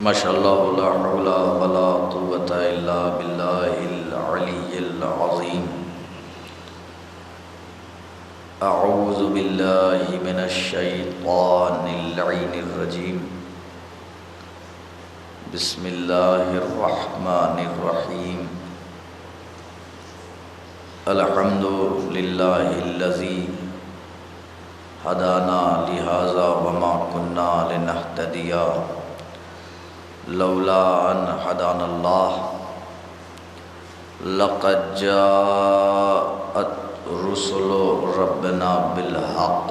ماشاء اللہ لا حول ولا قوة الا باللہ العلی العظیم۔ اعوذ باللہ من الشیطان اللعین الرجیم۔ بسم اللہ الرحمن الرحیم۔ الحمد للہ الذی ہدانا لہذا وما كنا لنہتدی لولا ان ہدانا اللہ لقد جاءت رسل ربنا بالحق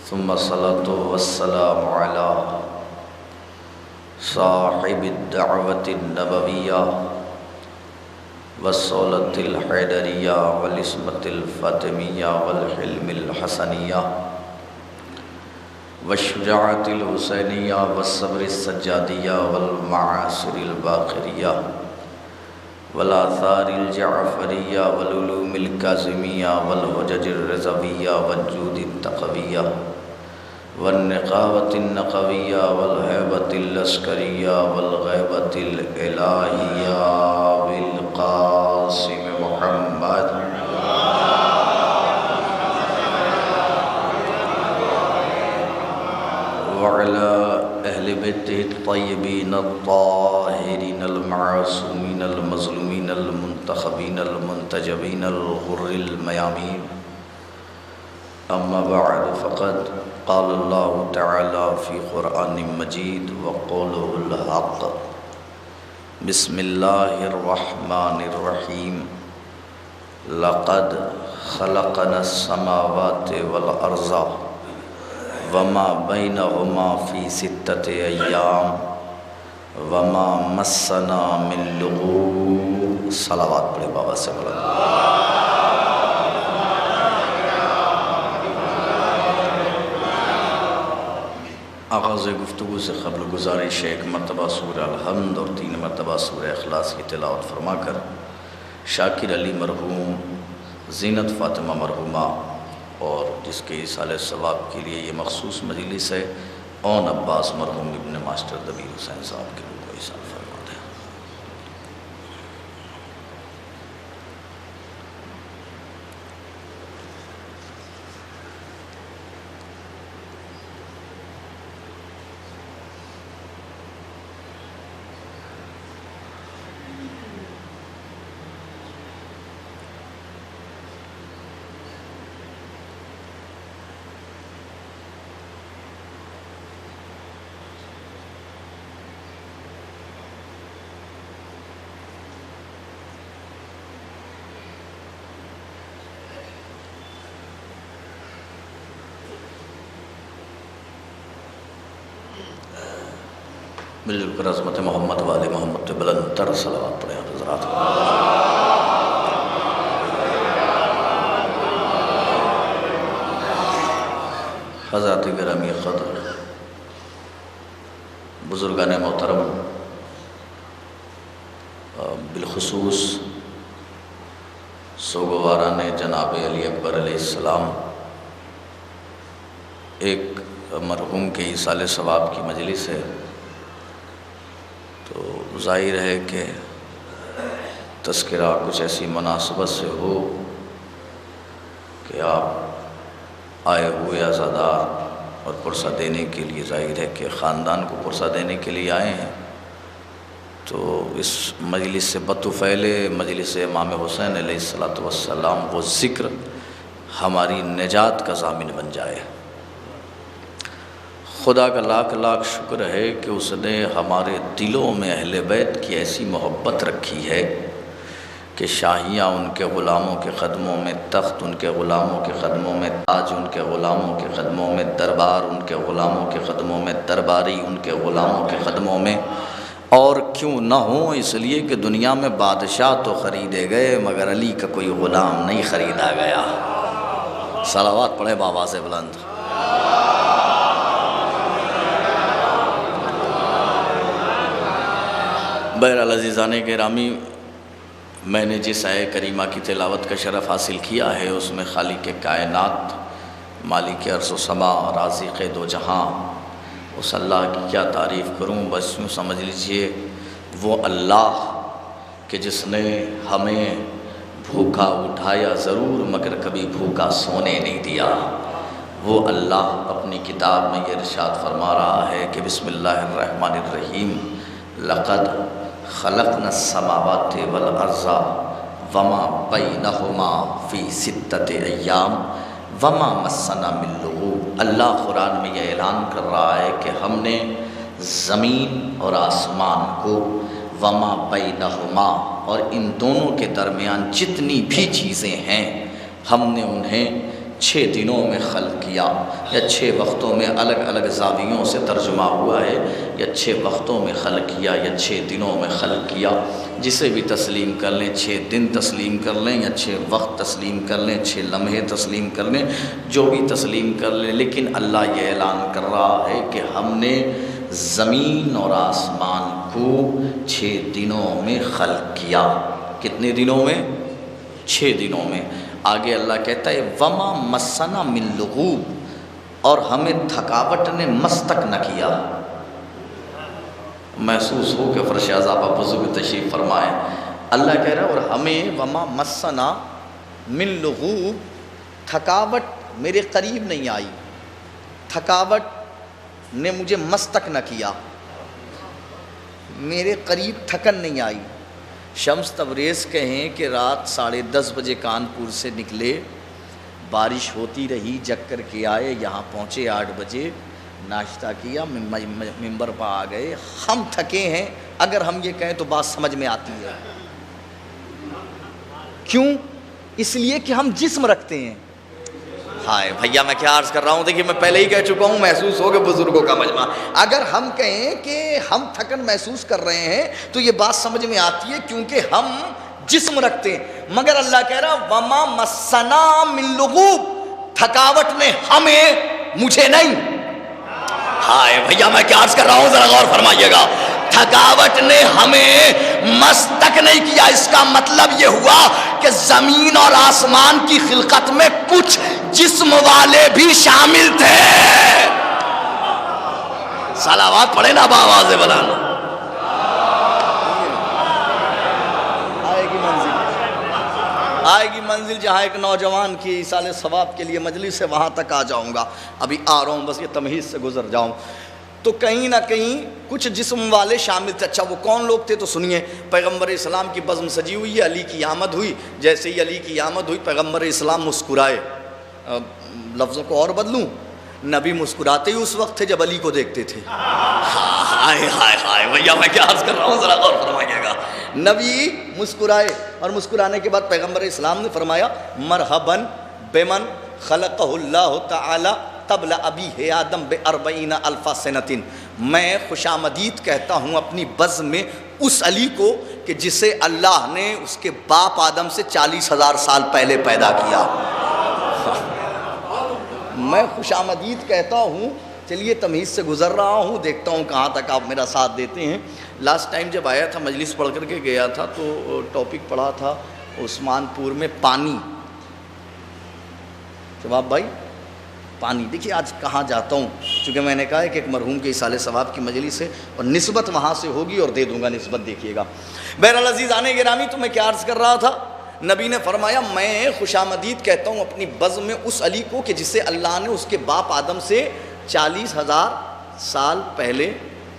ثم الصلاة والسلام على صاحب الدعوة النبوية والصولة الحیدریہ والعصمة الفاطمیہ والحلم الحسنیہ والشجاعة الحسینیہ والصبر السجادیہ والمعاصر الباقریہ والآثار الجعفریہ والعلوم الکاظمیہ والحجج الرضویہ والجود التقویہ والنقاوة النقویہ والہیبة العسکریہ والغیبة الالہیہ بالقاسم محمد وعلى أهل بيته الطيبين الطاهرين المعصومين المظلومين المنتخبين المنتجبين الغر الميامين. أما بعد فقد قال الله تعالى في قرآن مجيد وقوله الحق. بسم الله الرحمن الرحيم. لقد خلقنا السماوات والأرض وما بینہما فی ستۃ ایام وما مسنا من لغوب. صلوات پڑھے بابا سے بلند. آغاز گفتگو سے قبل گزارش ہے، ایک مرتبہ سورہ الحمد اور 3 مرتبہ سورہ اخلاص کی تلاوت فرما کر شاکر علی مرحوم، زینت فاطمہ مرحومہ اور جس کے ایصال ثواب کے لیے یہ مخصوص مجلس ہے، اون عباس مرحوم ابن ماسٹر دبیر حسین صاحب کے روح کو ایصال فرما دیں۔ مل جل کر عظمت محمد والے محمد پہ بلند تر صلوات پڑھیں حضرات۔ حضرات گرامی قدر، بزرگان محترم، بالخصوص سوگواران جناب علی اکبر علیہ السلام، ایک مرحوم کے ایصال ثواب کی مجلس ہے، تو ظاہر ہے کہ تذکرہ کچھ ایسی مناسبت سے ہو کہ آپ آئے ہوئے عزادار اور پرسہ دینے کے لیے، ظاہر ہے کہ خاندان کو پرسہ دینے کے لیے آئے ہیں، تو اس مجلس سے بطفیل مجلس امام حسین علیہ السلام وہ ذکر ہماری نجات کا ضامن بن جائے۔ خدا کا لاکھ لاکھ شکر ہے کہ اس نے ہمارے دلوں میں اہل بیت کی ایسی محبت رکھی ہے کہ شاہیاں ان کے غلاموں کے قدموں میں، تخت ان کے غلاموں کے قدموں میں، تاج ان کے غلاموں کے قدموں میں، دربار ان کے غلاموں کے قدموں میں، درباری ان کے غلاموں کے قدموں میں، اور کیوں نہ ہوں، اس لیے کہ دنیا میں بادشاہ تو خریدے گئے مگر علی کا کوئی غلام نہیں خریدا گیا۔ صلوات پڑھے بابا سے بلند۔ بہرحال عزیزان گرامی، میں نے جس آیہ کریمہ کی تلاوت کا شرف حاصل کیا ہے، اس میں خالق کائنات، مالک عرض و سما، رازق دو جہاں، اس اللہ کی کیا تعریف کروں، بس یوں سمجھ لیجئے وہ اللہ کہ جس نے ہمیں بھوکا اٹھایا ضرور مگر کبھی بھوکا سونے نہیں دیا، وہ اللہ اپنی کتاب میں یہ ارشاد فرما رہا ہے کہ بسم اللہ الرحمن الرحیم لقد خلقنا السماوات والارض وما بینہما فی ستۃ ایام وما مسنا من لغوب۔ اللہ قرآن میں یہ اعلان کر رہا ہے کہ ہم نے زمین اور آسمان کو وما بینہما اور ان دونوں کے درمیان جتنی بھی چیزیں ہیں ہم نے انہیں 6 دنوں میں خلق کیا، یا 6 وقتوں میں، الگ الگ زاویوں سے ترجمہ ہوا ہے، یا 6 وقتوں میں خلق کیا یا 6 دنوں میں خلق کیا، جسے بھی تسلیم کر لیں، 6 دن تسلیم کر لیں یا 6 وقت تسلیم کر لیں، 6 لمحے تسلیم کر لیں، جو بھی تسلیم کر لیں، لیکن اللہ یہ اعلان کر رہا ہے کہ ہم نے زمین اور آسمان کو 6 دنوں میں خلق کیا۔ کتنے دنوں میں؟ 6 دنوں میں۔ آگے اللہ کہتا ہے وما مسنا من لغوب، اور ہمیں تھکاوٹ نے مس تک نہ کیا۔ محسوس ہو کہ فرش عذاب بزرگ تشریف فرمائے، اللہ کہہ رہا ہے اور ہمیں وما مسنا من لغوب، تھکاوٹ میرے قریب نہیں آئی، تھکاوٹ نے مجھے مس تک نہ کیا، میرے قریب تھکن نہیں آئی۔ شمس تبریز کہیں کہ رات 10:30 بجے کانپور سے نکلے، بارش ہوتی رہی، جگ کر کے آئے، یہاں پہنچے 8 بجے، ناشتہ کیا، ممبر پہ آ گئے۔ ہم تھکے ہیں، اگر ہم یہ کہیں تو بات سمجھ میں آتی ہے۔ کیوں؟ اس لیے کہ ہم جسم رکھتے ہیں۔ ہائے بھیا میں کیا عرض کر رہا ہوں، دیکھیے میں پہلے ہی کہہ چکا ہوں، محسوس ہو کہ بزرگوں کا مجمع، اگر ہم کہیں کہ ہم تھکن محسوس کر رہے ہیں تو یہ بات سمجھ میں آتی ہے، کیونکہ ہم جسم رکھتے ہیں۔ مگر اللہ کہہ رہا وما مسنا من لغوب، تھکاوٹ نے ہمیں، مجھے نہیں۔ ہائے بھیا میں کیا عرض کر رہا ہوں، ذرا غور فرمائیے گا، تھکاوٹ نے ہمیں مس تک نہیں کیا۔ اس کا مطلب یہ ہوا کہ زمین اور آسمان کی خلقت میں کچھ جسم والے بھی شامل تھے۔ صلوات پڑھے نا بآواز بلند۔ آئے گی منزل جہاں ایک نوجوان کی ایصال ثواب کے لیے مجلس ہے، وہاں تک آ جاؤں گا، ابھی آ رہا ہوں، بس یہ تمہید سے گزر جاؤں۔ تو کہیں نہ کہیں کچھ جسم والے شامل تھے۔ اچھا وہ کون لوگ تھے تو سنیے، پیغمبر اسلام کی بزم سجی ہوئی ہے، علی کی آمد ہوئی، جیسے ہی علی کی آمد ہوئی پیغمبر اسلام مسکرائے۔ لفظوں کو اور بدلوں، نبی مسکراتے ہی اس وقت تھے جب علی کو دیکھتے تھے۔ ہائے ہائے ہائے بھیا میں کیا عرض کر رہا ہوں، ذرا غور فرمائیے گا۔ نبی مسکرائے، اور مسکرانے کے بعد پیغمبر اسلام نے فرمایا مرحباً بمن خلقہ اللہ تعالی قبل ابیہ آدم ب40 الف سنۃ، میں خوش آمدید کہتا ہوں اپنی بزم میں اس علی کو کہ جسے اللہ نے اس کے باپ آدم سے 40,000 سال پہلے پیدا کیا۔ میں خوش آمدید کہتا ہوں۔ چلیے تمیز سے گزر رہا ہوں، دیکھتا ہوں کہاں تک آپ میرا ساتھ دیتے ہیں۔ لاسٹ ٹائم جب آیا تھا مجلس پڑھ کر کے گیا تھا تو ٹاپک پڑھا تھا عثمان پور میں پانی۔ جواب بھائی پانی، دیکھیے آج کہاں جاتا ہوں، چونکہ میں نے کہا ہے کہ ایک مرحوم کے ایصال ثواب کی مجلس ہے اور نسبت وہاں سے ہوگی اور دے دوں گا نسبت، دیکھیے گا۔ بہرحال عزیزان گرامی، تو میں کیا عرض کر رہا تھا، نبی نے فرمایا میں خوش آمدید کہتا ہوں اپنی بزم میں اس علی کو کہ جسے اللہ نے اس کے باپ آدم سے 40,000 سال پہلے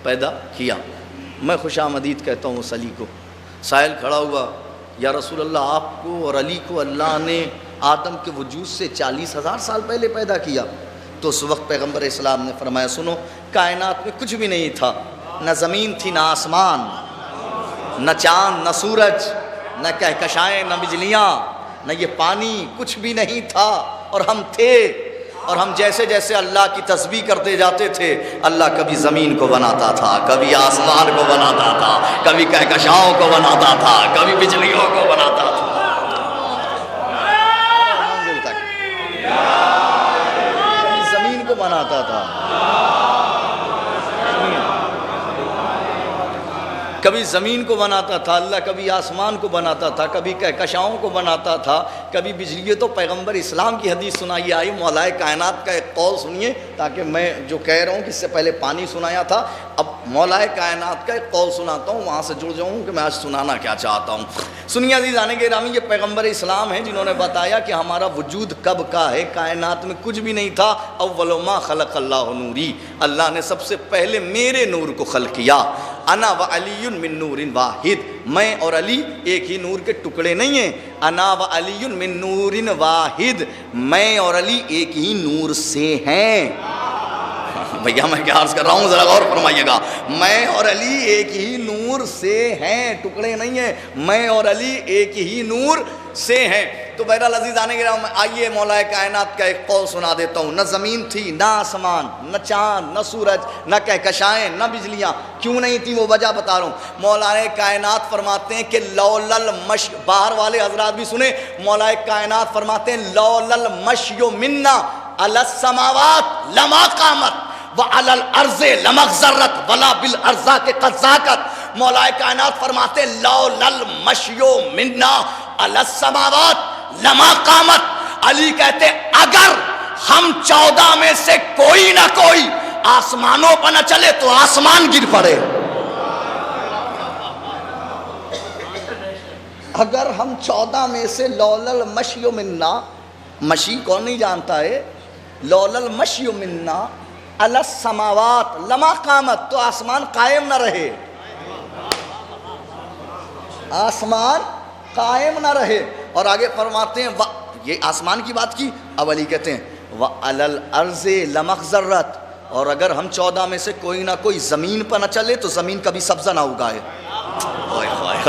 پیدا کیا۔ میں خوش آمدید کہتا ہوں اس علی کو۔ سائل کھڑا ہوا، یا رسول اللہ آپ کو اور علی کو اللہ نے آدم کے وجود سے 40,000 سال پہلے پیدا کیا؟ تو اس وقت پیغمبر اسلام نے فرمایا سنو، کائنات میں کچھ بھی نہیں تھا، نہ زمین تھی، نہ آسمان، نہ چاند، نہ سورج، نہ کہکشائیں، نہ بجلیاں، نہ یہ پانی، کچھ بھی نہیں تھا، اور ہم تھے۔ اور ہم جیسے جیسے اللہ کی تسبیح کرتے جاتے تھے، اللہ کبھی زمین کو بناتا تھا، کبھی آسمان کو بناتا تھا، کبھی کہکشاؤں کو بناتا تھا، کبھی بجلیوں کو بناتا تھا، کبھی زمین کو بناتا تھا، کبھی زمین کو بناتا تھا اللہ، کبھی آسمان کو بناتا تھا، کبھی کہکشاؤں کو بناتا تھا، کبھی بجلی۔ یہ تو پیغمبر اسلام کی حدیث سنائی آئی، مولائے کائنات کا ایک قول سنیے، تاکہ میں جو کہہ رہا ہوں کہ اس سے پہلے پانی سنایا تھا، اب مولائے کائنات کا ایک قول سناتا ہوں، وہاں سے جڑ جاؤں کہ میں آج سنانا کیا چاہتا ہوں۔ سنیے عزیزان گرامی، یہ پیغمبر اسلام ہیں جنہوں نے بتایا کہ ہمارا وجود کب کا ہے۔ کائنات میں کچھ بھی نہیں تھا، اول ما خلق اللہ نوری، اللہ نے سب سے پہلے میرے نور کو خلق کیا۔ انا و علی من نور واحد، میں اور علی ایک ہی نور کے ٹکڑے نہیں ہیں۔ انا و علی من نور واحد، میں اور علی ایک ہی نور سے ہیں۔ بھیا میں کیا عرض کر رہا ہوں، ذرا غور فرمائیے گا۔ میں اور علی ایک ہی نور سے ہیں، ٹکڑے نہیں ہیں، میں اور علی ایک ہی نور سے ہیں۔ تو بہرحال عزیزان گرامی، آئیے مولائے کائنات کا ایک قول سنا دیتا ہوں۔ نہ زمین تھی، نہ آسمان، نہ چاند، نہ سورج، نہ کہکشائیں، نہ بجلیاں، کیوں نہیں تھی وہ وجہ بتا رہا ہوں۔ مولائے کائنات فرماتے ہیں کہ لولل مش، باہر والے حضرات بھی سنیں، مولائے کائنات فرماتے ہیں لولل مشی منا علی السماوات لما قامت وعلی الارض لما اغزرت ولا بالارزاق قد ذاقت۔ مولائے کائنات فرماتے ہیں لولل مشی منا علی السماوات لما قامت۔ علی کہتے اگر ہم 14 میں سے کوئی نہ کوئی آسمانوں پر نہ چلے تو آسمان گر پڑے۔ اگر ہم 14 میں سے لولل مشی منا، مشی کون نہیں جانتا ہے، لولل مشی منا علی السماوات لما قامت، تو آسمان قائم نہ رہے، آسمان قائم نہ رہے۔ اور آگے فرماتے ہیں یہ آسمان کی بات کی، اب علی کہتے ہیں وَعَلَى الْأَرْضِ لَمَا اغْزَرَّتْ، اور اگر ہم 14 میں سے کوئی نہ کوئی زمین پر نہ چلے تو زمین کبھی سبزہ نہ اگائے۔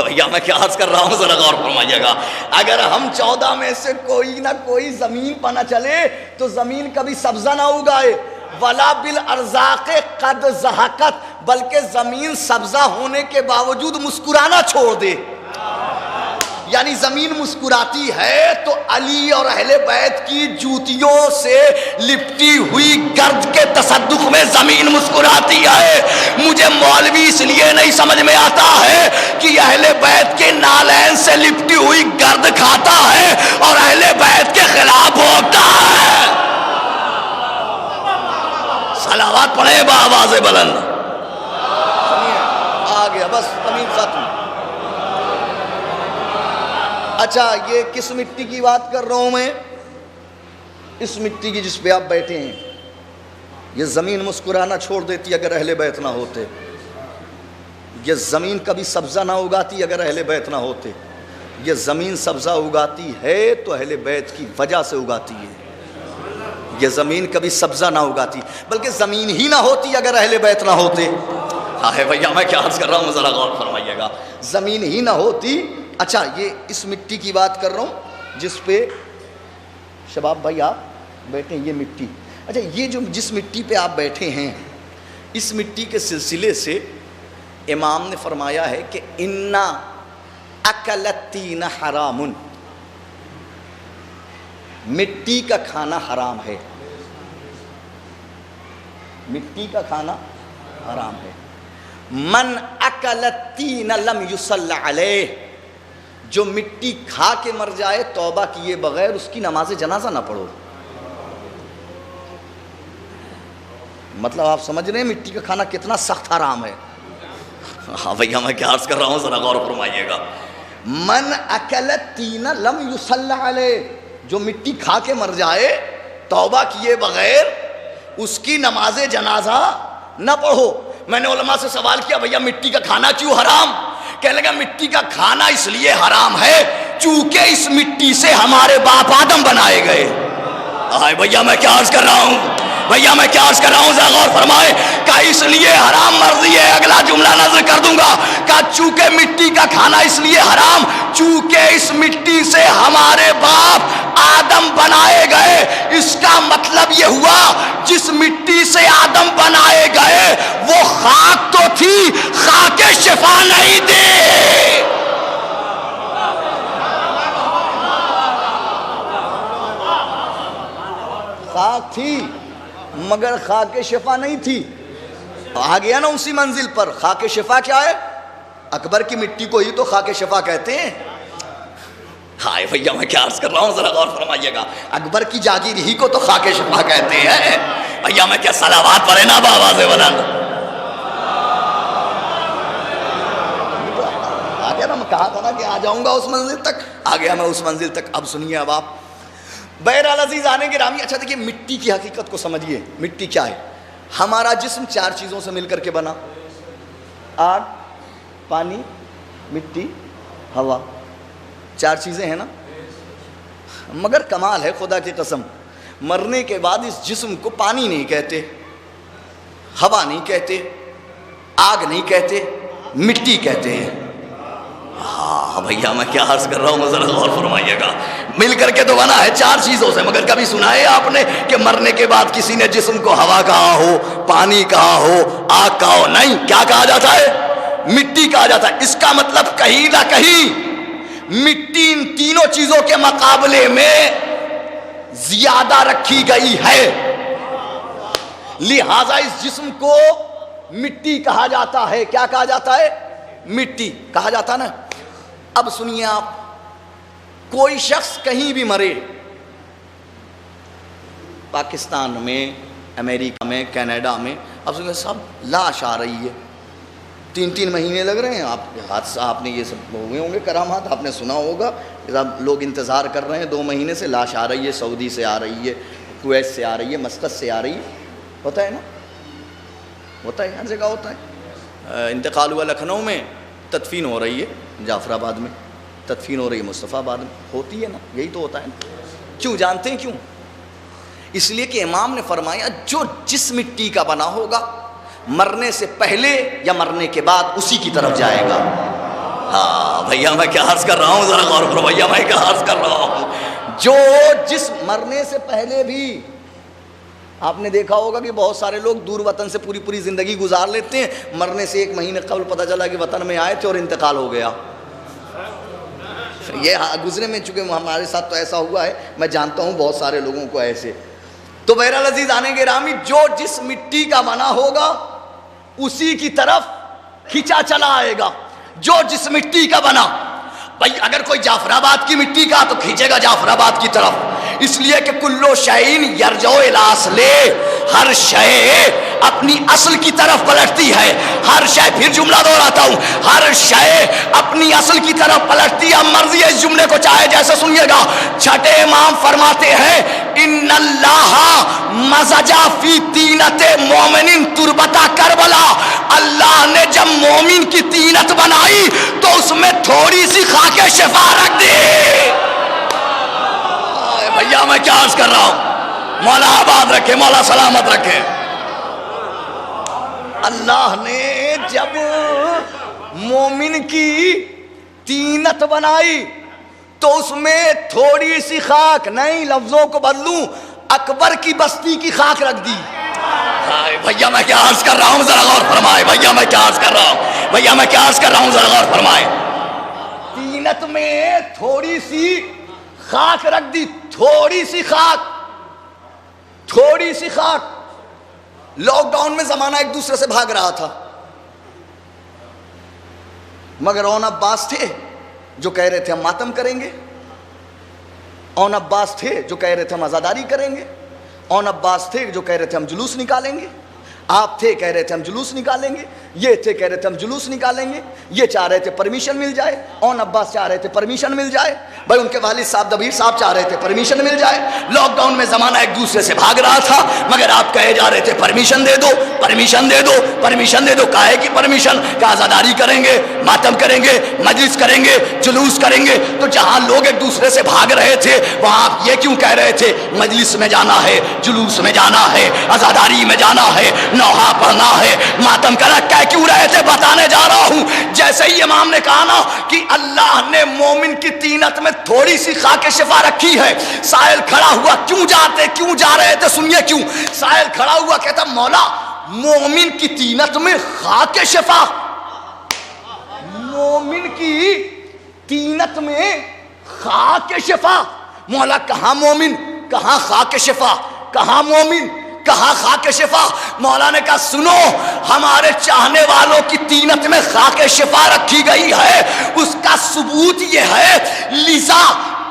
یا میں کیا عرض کر رہا ہوں، ذرا غور فرمائیے گا۔ اگر ہم 14 میں سے کوئی نہ کوئی زمین پر نہ چلے تو زمین کبھی سبزہ نہ اگائے۔ وَلَا بِالْأَرْزَاقِ قَدْ ضَحَكَتْ، بلکہ زمین سبزہ ہونے کے باوجود مسکرانا چھوڑ دے۔ یعنی زمین مسکراتی ہے تو علی اور اہل بیت کی جوتیوں سے لپٹی ہوئی گرد کے تصدق میں زمین مسکراتی ہے۔ مجھے مولوی اس لیے نہیں سمجھ میں آتا ہے کہ اہل بیت کے نالین سے لپٹی ہوئی گرد کھاتا ہے اور اہل بیت کے خلاف ہوتا ہے۔ صلوات پڑھیں بآواز بلند۔ آ گیا بس، تمیم ختم۔ اچھا، یہ کس مٹی کی بات کر رہا ہوں میں؟ اس مٹی کی جس پہ آپ بیٹھے ہیں۔ یہ زمین مسکرانا چھوڑ دیتی اگر اہل بیت نہ ہوتے، یہ زمین کبھی سبزہ نہ اگاتی اگر اہل بیت نہ ہوتے، یہ زمین سبزہ اگاتی ہے تو اہل بیت کی وجہ سے اگاتی ہے۔ یہ زمین کبھی سبزہ نہ اگاتی، بلکہ زمین ہی نہ ہوتی اگر اہل بیت نہ ہوتے۔ ہاں بھیا میں کیا عرض کر رہا ہوں، ذرا غور فرمائیے گا۔ زمین ہی نہ ہوتی۔ اچھا، یہ اس مٹی کی بات کر رہا ہوں جس پہ شباب بھائی آپ بیٹھے ہیں، یہ مٹی۔ اچھا، یہ جو جس مٹی پہ آپ بیٹھے ہیں، اس مٹی کے سلسلے سے امام نے فرمایا ہے کہ اِنَّا أَكَلَ الطِّينَ حَرَامٌ، مٹی کا کھانا حرام ہے، مٹی کا کھانا حرام ہے۔ من أَكَلَ الطِّينَ لَمْ يُصَلَّ عَلَيْهِ، جو مٹی کھا کے مر جائے توبہ کیے بغیر اس کی نماز جنازہ نہ پڑھو۔ مطلب آپ سمجھ رہے ہیں مٹی کا کھانا کتنا سخت حرام ہے؟ ہاں بھیا میں کیا عرض کر رہا ہوں، ذرا غور فرمائیے گا۔ من اکل الطین لم یصلی علیہ، جو مٹی کھا کے مر جائے توبہ کیے بغیر اس کی نماز جنازہ نہ پڑھو۔ میں نے علماء سے سوال کیا بھیا مٹی کا کھانا کیوں حرام؟ کہنے لگا مٹی کا کھانا اس لیے حرام ہے چونکہ اس مٹی سے ہمارے باپ آدم بنائے گئے۔ آئے بھیا میں کیا عرض کر رہا ہوں، بھیا میں کیا عرض کر رہا ہوں، ذرا غور فرمائے۔ کہا اس لیے حرام مرضی ہے، اگلا جملہ نظر کر دوں گا۔ کہا چونکہ مٹی کا کھانا اس لیے حرام چونکہ اس مٹی سے ہمارے باپ آدم بنائے گئے۔ اس کا مطلب یہ ہوا جس مٹی سے آدم بنائے گئے وہ خاک تو تھی، خاک شفا نہیں دے۔ خاک تھی مگر خاک شفا نہیں تھی۔ آ گیا نا اسی منزل پر۔ خاک شفا کیا ہے؟ اکبر کی مٹی کو ہی تو خاک شفا کہتے ہیں. ہائے بھیا میں کیا عرض کر رہا ہوں ذرا غور فرمائیے گا. اکبر کی جاگیر ہی کو تو خاک شفا کہتے ہیں. بھیا میں کیا صلوات پڑھے نا بآواز بلند. آ گیا نا, میں کہا تھا نا کہ آ جاؤں گا اس منزل تک, آ گیا میں اس منزل تک. اب سنیے اب آپ بہرحال عزیز آنے کے رامی. اچھا دیکھیے مٹی کی حقیقت کو سمجھیے. مٹی کیا ہے؟ ہمارا جسم 4 چیزوں سے مل کر کے بنا. آگ, پانی, مٹی, ہوا. 4 چیزیں ہیں نا. مگر کمال ہے خدا کی قسم, مرنے کے بعد اس جسم کو پانی نہیں کہتے, ہوا نہیں کہتے, آگ نہیں کہتے, مٹی کہتے ہیں. ہاں بھیا میں کیا عرض کر رہا ہوں ذرا غور فرمائیے گا. مل کر کے تو بنا ہے 4 چیزوں سے. مگر کبھی سنا ہے آپ نے کہ مرنے کے بعد کسی نے جسم کو ہوا کہا ہو, پانی کہا ہو, آگ کہا ہو؟ نہیں. کیا کہا جاتا ہے؟ مٹی کہا جاتا ہے. اس کا مطلب کہیں نہ کہیں مٹی ان تینوں چیزوں کے مقابلے میں زیادہ رکھی گئی ہے, لہذا اس جسم کو مٹی کہا جاتا ہے. کیا کہا جاتا ہے؟ مٹی کہا جاتا نا. اب سنیے آپ, کوئی شخص کہیں بھی مرے, پاکستان میں, امریکہ میں, کینیڈا میں, اب سنیے صاحب لاش آ رہی ہے, 3 مہینے لگ رہے ہیں. آپ نے یہ سب ہوئے ہوں گے کرامات, آپ نے سنا ہوگا. لوگ انتظار کر رہے ہیں 2 مہینے سے, لاش آ رہی ہے, سعودی سے آ رہی ہے, کویت سے آ رہی ہے, مسقط سے آ رہی ہے. ہوتا ہے نا, ہوتا ہے, ہر جگہ ہوتا ہے. انتقال ہوا لکھنؤ میں, تدفین ہو رہی ہے جعفر آباد میں, تدفین ہو رہی ہے مصطفیٰ آباد میں. ہوتی ہے نا, یہی تو ہوتا ہے. کیوں جانتے ہیں کیوں؟ اس لیے کہ امام نے فرمایا جو جس مٹی کا بنا ہوگا مرنے سے پہلے یا مرنے کے بعد اسی کی طرف جائے گا. ہاں بھیا میں کیا عرض کر رہا ہوں ذرا غور کرو. بھیا میں کیا عرض کر رہا ہوں, جو جس مرنے سے پہلے بھی, آپ نے دیکھا ہوگا کہ بہت سارے لوگ دور وطن سے پوری زندگی گزار لیتے ہیں, مرنے سے 1 مہینے قبل پتہ چلا کہ وطن میں آئے تھے اور انتقال ہو گیا. یہ گزرے میں, چونکہ ہمارے ساتھ تو ایسا ہوا ہے, میں جانتا ہوں بہت سارے لوگوں کو ایسے. تو بہرحال عزیز آنے کے رامی, جو جس مٹی کا بنا ہوگا اسی کی طرف کھینچا چلا آئے گا. جو جس مٹی کا بنا, بھائی اگر کوئی جعفر آباد کی مٹی کا تو کھینچے گا جعفر آباد کی طرف, اس لیے کہ کلو شعین یرجع الی اصلہ, ہر شے اپنی اصل کی طرف پلٹتی ہے. ہر شے, پھر جملہ دہراتا ہوں, ہر شے اپنی اصل کی طرف پلٹتی ہے. اب مرضی ہے اس جملے کو چاہے جیسے سنیے گا. چھٹے امام فرماتے ہیں ان اللہ مزجا فی طینت مومن تربتا کربلا, اللہ نے جب مومن کی طینت بنائی تو اس میں تھوڑی سی خاک شفا رکھ دی. بھیا میں کیا عرض کر رہا ہوں, مولا آباد رکھے, مولا سلامت رکھے. اللہ نے جب مومن کی طینت بنائی تو اس میں تھوڑی سی خاک, نہیں لفظوں کو بدلوں, اکبر کی بستی کی خاک رکھ دی. بھیا میں کیا عرض کر رہا ہوں ذرا غور فرمائے. بھیا میں کیا عرض کر رہا ہوں, بھیا میں کیا عرض کر رہا ہوں ذرا غور فرمائے. طینت میں تھوڑی سی خاک رکھ دی, تھوڑی سی خاک, تھوڑی سی خاک. لاک ڈاؤن میں زمانہ ایک دوسرے سے بھاگ رہا تھا, مگر اون عباس تھے جو کہہ رہے تھے ہم ماتم کریں گے, اون عباس تھے جو کہہ رہے تھے ہم عزاداری کریں گے, اون عباس تھے جو کہہ رہے تھے ہم جلوس نکالیں گے, آپ تھے کہہ رہے تھے ہم جلوس نکالیں گے, یہ تھے کہہ رہے تھے ہم جلوس نکالیں گے, یہ چاہ رہے تھے پرمیشن مل جائے, اون عباس چاہ رہے تھے پرمیشن مل جائے, بھائی ان کے والد صاحب دبیر صاحب چاہ رہے تھے پرمیشن مل جائے. لاک ڈاؤن میں زمانہ ایک دوسرے سے بھاگ رہا تھا, مگر آپ کہے جا رہے تھے پرمیشن دے دو, پرمیشن دے دو, پرمیشن دے دو. کاہے کی پرمیشن؟ کہ آزاداری کریں گے, ماتم کریں گے, مجلس کریں گے, جلوس کریں گے. تو جہاں لوگ ایک دوسرے سے بھاگ رہے تھے وہاں آپ یہ کیوں کہہ رہے تھے مجلس میں جانا ہے, جلوس میں جانا ہے, عزاداری میں جانا ہے, نوحہ پڑھنا ہے, ماتم کرنا؟ کہہ کیوں رہے تھے بتانے جا رہا ہوں. جیسے ہی امام نے کہا نا کہ اللہ نے مومن کی طینت میں تھوڑی سی خاک شفا رکھی ہے, سائل کھڑا ہوا, کیوں جا رہے تھے سنیے کیوں. سائل کھڑا ہوا کہتا مولا مومن کی طینت میں خاک شفا, مومن کی طینت میں خاک شفا. مولا کہاں مومن, کہاں خاک شفا, کہاں مومن, کہا خاک شفا. مولا نے کہا سنو ہمارے چاہنے والوں کی طینت میں خاک شفا رکھی گئی ہے, اس کا ثبوت یہ ہے لذا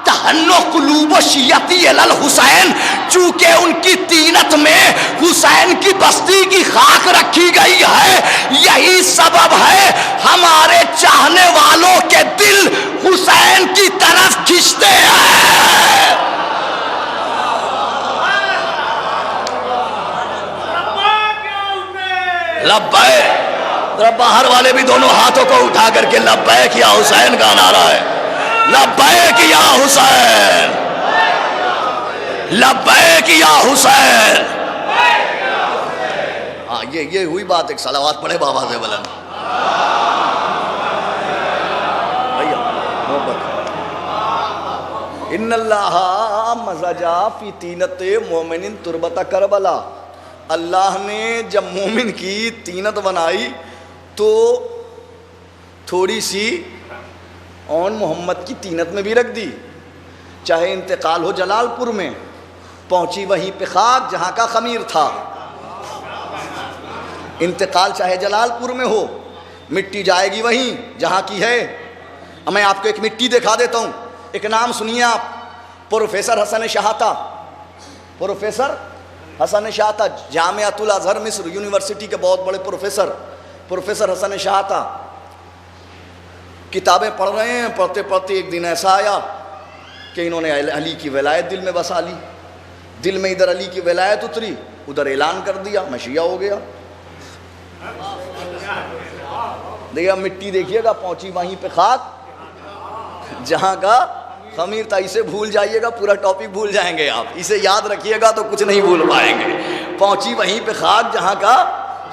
تہنو قلوب و شیعتی الحسین, چونکہ ان کی طینت میں حسین کی بستی کی خاک رکھی گئی ہے, یہی سبب ہے ہمارے چاہنے والوں کے دل حسین کی طرف کھنچتے ہیں. لبیک, ذرا باہر والے بھی دونوں ہاتھوں کو اٹھا کر کے لبیک یا حسین کا نعرہ ہے. لبیک یا حسین, لبیک یا حسین. ہاں یہ ہوئی بات. ایک صلوات پڑھے بابا سے بلند. ان اللہ مزجا فی طینت مومن تربت کربلا. اللہ نے جب مومن کی طینت بنائی تو تھوڑی سی اون محمد کی طینت میں بھی رکھ دی. چاہے انتقال ہو جلال پور میں, پہنچی وہیں پہ خاک جہاں کا خمیر تھا. انتقال چاہے جلال پور میں ہو, مٹی جائے گی وہیں جہاں کی ہے. میں آپ کو ایک مٹی دکھا دیتا ہوں. ایک نام سنیے آپ, پروفیسر حسن شہاتہ. پروفیسر حسن شہاتہ جامعۃ الازہر مصر یونیورسٹی کے بہت بڑے پروفیسر. پروفیسر حسن شہاتہ کتابیں پڑھ رہے ہیں, پڑھتے پڑھتے ایک دن ایسا آیا کہ انہوں نے علی کی ولایت دل میں بسا لی. دل میں ادھر علی کی ولایت اتری, ادھر اعلان کر دیا میں شیعہ ہو گیا. دیکھیے مٹی دیکھیے گا, پہنچی وہیں پہ خاک جہاں کا خمیر تھا. اسے بھول جائیے گا پورا ٹاپک بھول جائیں گے آپ, اسے یاد رکھیے گا تو کچھ نہیں بھول پائیں گے. پہنچی وہیں پہ خاک جہاں کا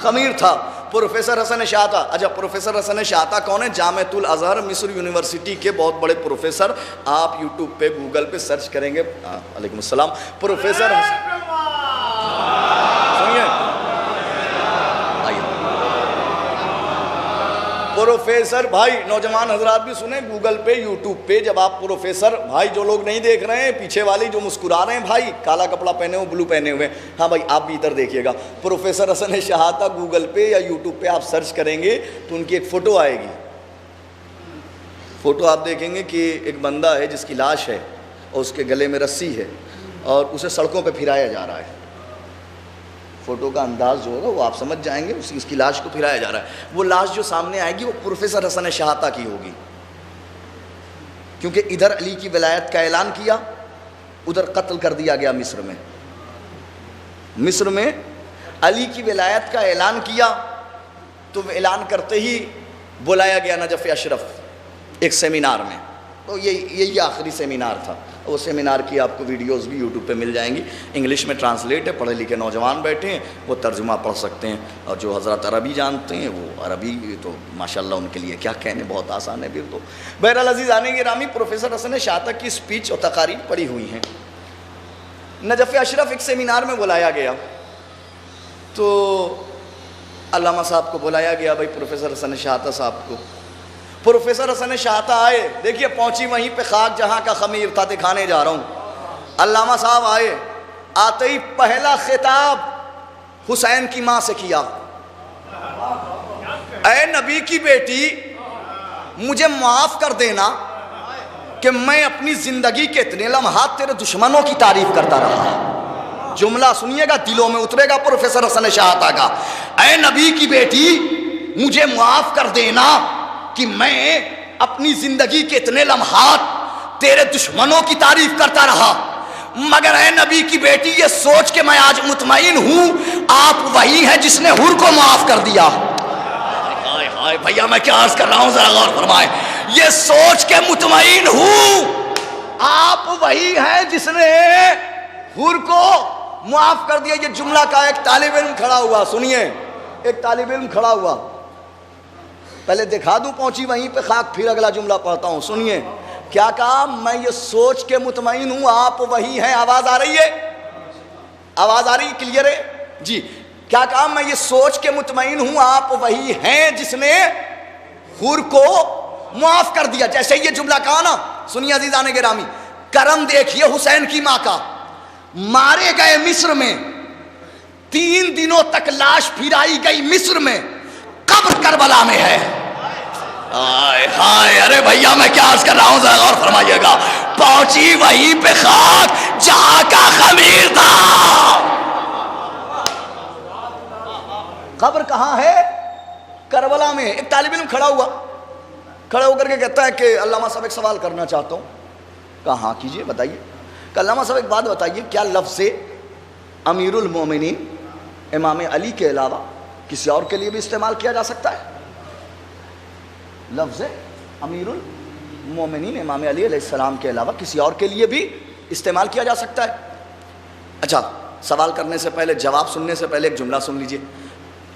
خمیر تھا. پروفیسر حسن شہاتہ. اچھا پروفیسر حسن شہاتہ کون ہے؟ جامعۃ الازہر مصر یونیورسٹی کے بہت بڑے پروفیسر. آپ یوٹیوب پہ گوگل پہ سرچ کریں گے. علیکم السلام. پروفیسر سنیے, پروفیسر بھائی نوجوان حضرات بھی سنیں گوگل پہ یوٹیوب پہ. جب آپ پروفیسر بھائی جو لوگ نہیں دیکھ رہے ہیں, پیچھے والی جو مسکرا رہے ہیں بھائی, کالا کپڑا پہنے ہوئے بلو پہنے ہوئے, ہاں بھائی آپ بھی ادھر دیکھیے گا. پروفیسر حسن شہاتہ گوگل پہ یا یوٹیوب پہ آپ سرچ کریں گے تو ان کی ایک فوٹو آئے گی. فوٹو آپ دیکھیں گے کہ ایک بندہ ہے جس کی لاش ہے اور اس کے گلے میں رسی ہے اور اسے سڑکوں پہ پھرایا جا رہا ہے. فوٹو کا انداز جو ہوگا وہ آپ سمجھ جائیں گے, اس کی لاش کو پھرایا جا رہا ہے. وہ لاش جو سامنے آئے گی وہ پروفیسر حسن شہاتہ کی ہوگی, کیونکہ ادھر علی کی ولایت کا اعلان کیا, ادھر قتل کر دیا گیا مصر میں. مصر میں علی کی ولایت کا اعلان کیا تو اعلان کرتے ہی بلایا گیا نجف اشرف ایک سیمینار میں. تو یہی آخری سیمینار تھا. وہ سیمینار کی آپ کو ویڈیوز بھی یوٹیوب پہ مل جائیں گی. انگلش میں ٹرانسلیٹ ہے, پڑھے لکھے نوجوان بیٹھے ہیں وہ ترجمہ پڑھ سکتے ہیں, اور جو حضرات عربی جانتے ہیں وہ عربی تو ماشاءاللہ ان کے لیے کیا کہنے, بہت آسان ہے پھر تو. بہرحال عزیزان گرامی, پروفیسر حسن شہاتہ کی اسپیچ اور تقاریر پڑھی ہوئی ہیں. نجف اشرف ایک سیمینار میں بلایا گیا تو علامہ صاحب کو بلایا گیا, بھائی پروفیسر حسن شہاتہ صاحب کو. پروفیسر حسن شہاتہ آئے, دیکھیے پہنچی وہیں پہ خاک جہاں کا خمیر تھا, دکھانے جا رہا ہوں. علامہ صاحب آئے, آتے ہی پہلا خطاب حسین کی ماں سے کیا, اے نبی کی بیٹی مجھے معاف کر دینا کہ میں اپنی زندگی کے اتنے لمحات تیرے دشمنوں کی تعریف کرتا رہا. جملہ سنیے گا, دلوں میں اترے گا پروفیسر حسن شہاتہ کا. اے نبی کی بیٹی مجھے معاف کر دینا کہ میں اپنی زندگی کے اتنے لمحات تیرے دشمنوں کی تعریف کرتا رہا, مگر اے نبی کی بیٹی یہ سوچ کے میں آج مطمئن ہوں آپ وہی ہیں جس نے حر کو معاف کر دیا. بھیا میں کیا عرض کر رہا ہوں, ذرا غور فرمائیں. یہ سوچ کے مطمئن ہوں آپ وہی ہیں جس نے حر کو معاف کر دیا. یہ جملہ کا ایک طالب علم کھڑا ہوا, سنیے, ایک طالب علم کھڑا ہوا, پہلے دکھا دوں پہنچی وہیں پہ خاک, پھر اگلا جملہ پڑھتا ہوں. سنیے کیا کہا, میں یہ سوچ کے مطمئن ہوں آپ وہی ہیں. آواز آ رہی ہے, آواز آ رہی ہے, کلیئر ہے جی. کیا کہا, میں یہ سوچ کے مطمئن ہوں آپ وہی ہیں جس نے حر کو معاف کر دیا. جیسے یہ جملہ کہا نا, سنیے عزیزان گرامی, کرم دیکھیے حسین کی ماں کا. مارے گئے مصر میں 3 دنوں تک لاش پھرائی گئی مصر میں، قبر کربلا میں ہے۔ ہائے ہائے، ارے بھیا میں کیا عرض کر رہا ہوں، ذرا غور فرمائیے گا۔ پہنچی وہیں پہ خاک جہاں کا خمیر تھا۔ قبر کہاں ہے؟ کربلا میں۔ ایک طالب علم کھڑا ہو کر کے کہتا ہے کہ علامہ صاحب ایک سوال کرنا چاہتا ہوں۔ کہا ہاں کیجئے، بتائیے۔ کہ علامہ صاحب ایک بات بتائیے، کیا لفظ امیر المومنین امام علی کے علاوہ کسی اور کے لیے بھی استعمال کیا جا سکتا ہے؟ لفظ امیر المومنین امام علی علیہ السلام کے علاوہ کسی اور کے لیے بھی استعمال کیا جا سکتا ہے؟ اچھا، سوال کرنے سے پہلے، جواب سننے سے پہلے ایک جملہ سن لیجئے۔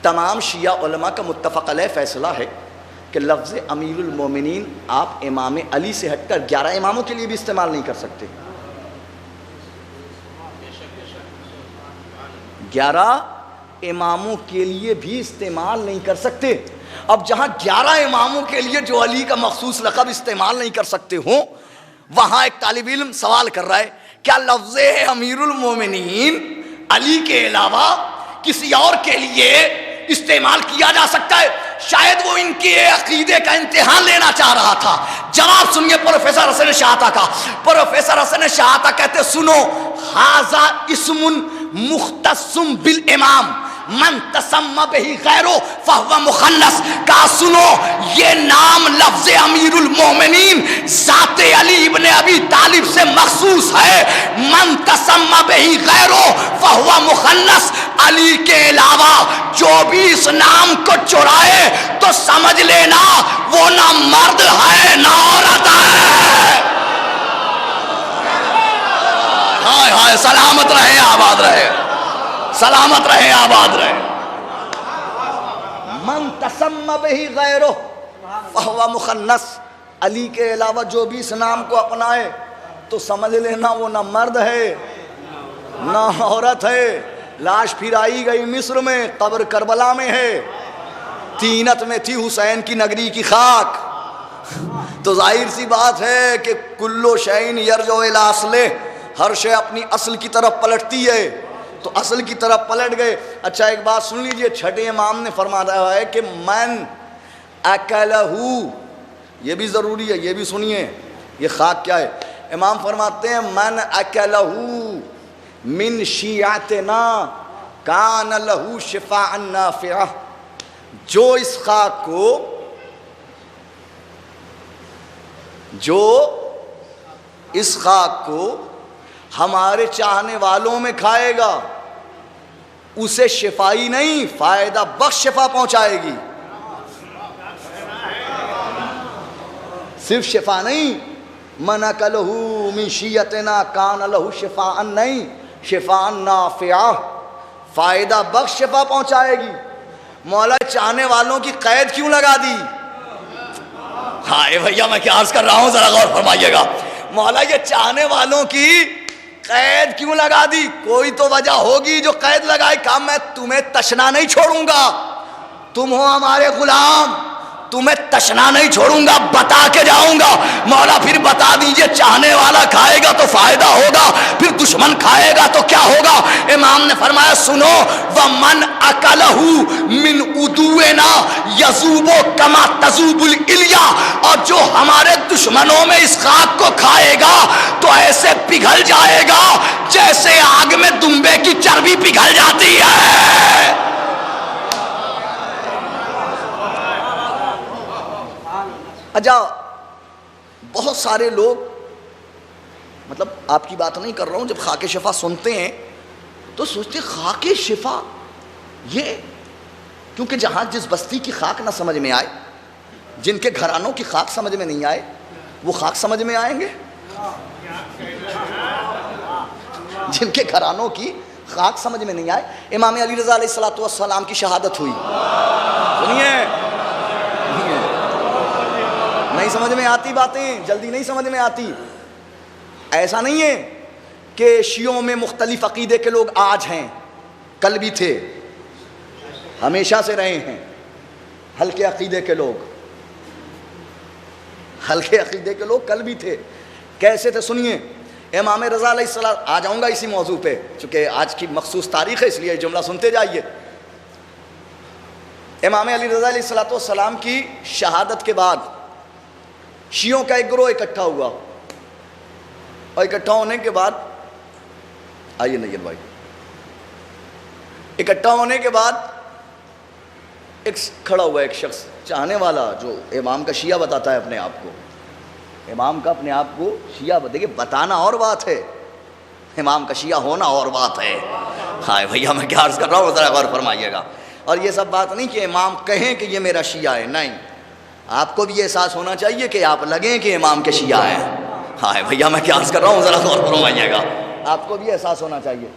تمام شیعہ علماء کا متفق علیہ فیصلہ ہے کہ لفظ امیر المومنین آپ امام علی سے ہٹ کر 11 اماموں کے لیے بھی استعمال نہیں کر سکتے۔ 11 اماموں کے لیے بھی استعمال نہیں کر سکتے۔ اب جہاں 11 اماموں کے لیے جو علی کا مخصوص لقب استعمال نہیں کر سکتے ہوں، وہاں ایک طالب علم سوال کر رہا ہے، کیا لفظ امیر المومنین علی کے علاوہ کسی اور کے لیے استعمال کیا جا سکتا ہے؟ شاید وہ ان کے عقیدے کا امتحان لینا چاہ رہا تھا۔ جواب سنیے پروفیسر حسن شاہتا کا۔ پروفیسر حسن شاہتا کہتے سنو، ھذا اسم مختص بالامام من تسمى به غیرو فهو مخنث۔ کہا سنو، یہ نام لفظ امیر المومنین ذات علی ابن ابی طالب سے مخصوص ہے۔ من تسمى به غیرو فهو مخنث۔ علی کے علاوہ جو بھی اس نام کو چرائے تو سمجھ لینا وہ نہ مرد ہے نہ عورت ہے۔ ہائے ہائے، سلامت رہے، آباد رہے، سلامت رہے، آباد رہے۔ من تسمى به غیرہ فہو مخنث۔ علی کے علاوہ جو بھی اس نام کو اپنائے تو سمجھ لینا وہ نہ مرد ہے نہ عورت ہے۔ لاش پھرائی گئی مصر میں، قبر کربلا میں ہے، تینت میں تھی حسین کی نگری کی خاک۔ تو ظاہر سی بات ہے کہ کلو شیء یرجع الی اصلہ، ہر شے اپنی اصل کی طرف پلٹتی ہے، تو اصل کی طرف پلٹ گئے۔ اچھا ایک بات سن لیجئے، چھٹے امام نے فرمایا ہے کہ من اکلہ، یہ بھی ضروری ہے، یہ بھی سنیے، یہ خاک کیا ہے۔ امام فرماتے ہیں من اکلہ من شیعتنا کان لہ شفاء نافعہ۔ جو اس خاک کو، جو اس خاک کو ہمارے چاہنے والوں میں کھائے گا، اسے شفائی نہیں فائدہ بخش شفا پہنچائے گی۔ صرف شفا نہیں، من اکلہ من شیعتنا کان لہ شفاء نہیں، شفاء نافعہ، فائدہ بخش شفا پہنچائے گی۔ مولا چاہنے والوں کی قید کیوں لگا دی؟ ہائے بھیا میں کیا عرض کر رہا ہوں، ذرا غور فرمائیے گا۔ مولا یہ چاہنے والوں کی قید کیوں لگا دی؟ کوئی تو وجہ ہوگی جو قید لگائے۔ کہا میں تمہیں تشنا نہیں چھوڑوں گا، تم ہو ہمارے غلام، تمہیں تشنا نہیں چھوڑوں گا، بتا کے جاؤں گا۔ مولا پھر بتا دیجئے، چاہنے والا کھائے گا تو فائدہ ہوگا، پھر دشمن کھائے گا تو کیا ہوگا؟ امام نے فرمایا سنو، وَمَنْ أَكَلَهُ مِنْ عُدُوِّنَا يَذُوبُ كَمَا تَذُوبُ الْإِلْيَا۔ اور جو ہمارے دشمنوں میں اس خاک کو کھائے گا تو ایسے پگھل جائے گا جیسے آگ میں دمبے کی چربی پگھل جاتی ہے۔ اجا بہت سارے لوگ، مطلب آپ کی بات نہیں کر رہا ہوں، جب خاک شفا سنتے ہیں تو سوچتے خاک شفا یہ، کیونکہ جہاں جس بستی کی خاک نہ سمجھ میں آئے، جن کے گھرانوں کی خاک سمجھ میں نہیں آئے، وہ خاک سمجھ میں آئیں گے؟ جن کے گھرانوں کی خاک سمجھ میں نہیں آئے۔ امام علی رضا علیہ السلام کی شہادت ہوئی، سنیے، نہیں سمجھ میں آتی باتیں، جلدی نہیں سمجھ میں آتی۔ ایسا نہیں ہے کہ شیعوں میں مختلف عقیدے کے لوگ آج ہیں، کل بھی تھے، ہمیشہ سے رہے ہیں۔ ہلکے عقیدے کے لوگ، ہلکے عقیدے کے لوگ کل بھی تھے۔ کیسے تھے سنیے، امام رضا علیہ السلام، آ جاؤں گا اسی موضوع پہ چونکہ آج کی مخصوص تاریخ ہے، اس لیے جملہ سنتے جائیے۔ امام علی رضا علیہ السلام کی شہادت کے بعد شیعوں کا ایک گروہ اکٹھا ہوا، اور اکٹھا ہونے کے بعد، آئیے نیت بھائی، اکٹھا ہونے کے بعد ایک کھڑا ہوا ایک شخص چاہنے والا جو امام کا شیعہ بتاتا ہے اپنے آپ کو، امام کا اپنے آپ کو شیعہ، دیکھیے بتانا اور بات ہے، امام کا شیعہ ہونا اور بات ہے۔ ہائے بھیا میں کیا عرض کر رہا ہوں، ذرا غور فرمائیے گا۔ اور یہ سب بات نہیں کہ امام کہیں کہ یہ میرا شیعہ ہے، نہیں، آپ کو بھی یہ احساس ہونا چاہیے کہ آپ لگیں کہ امام کے شیعہ ہیں۔ ہائے بھیا میں کیا عرض کر رہا ہوں، ذرا غور فرمائیے گا، آپ کو بھی احساس ہونا چاہیے۔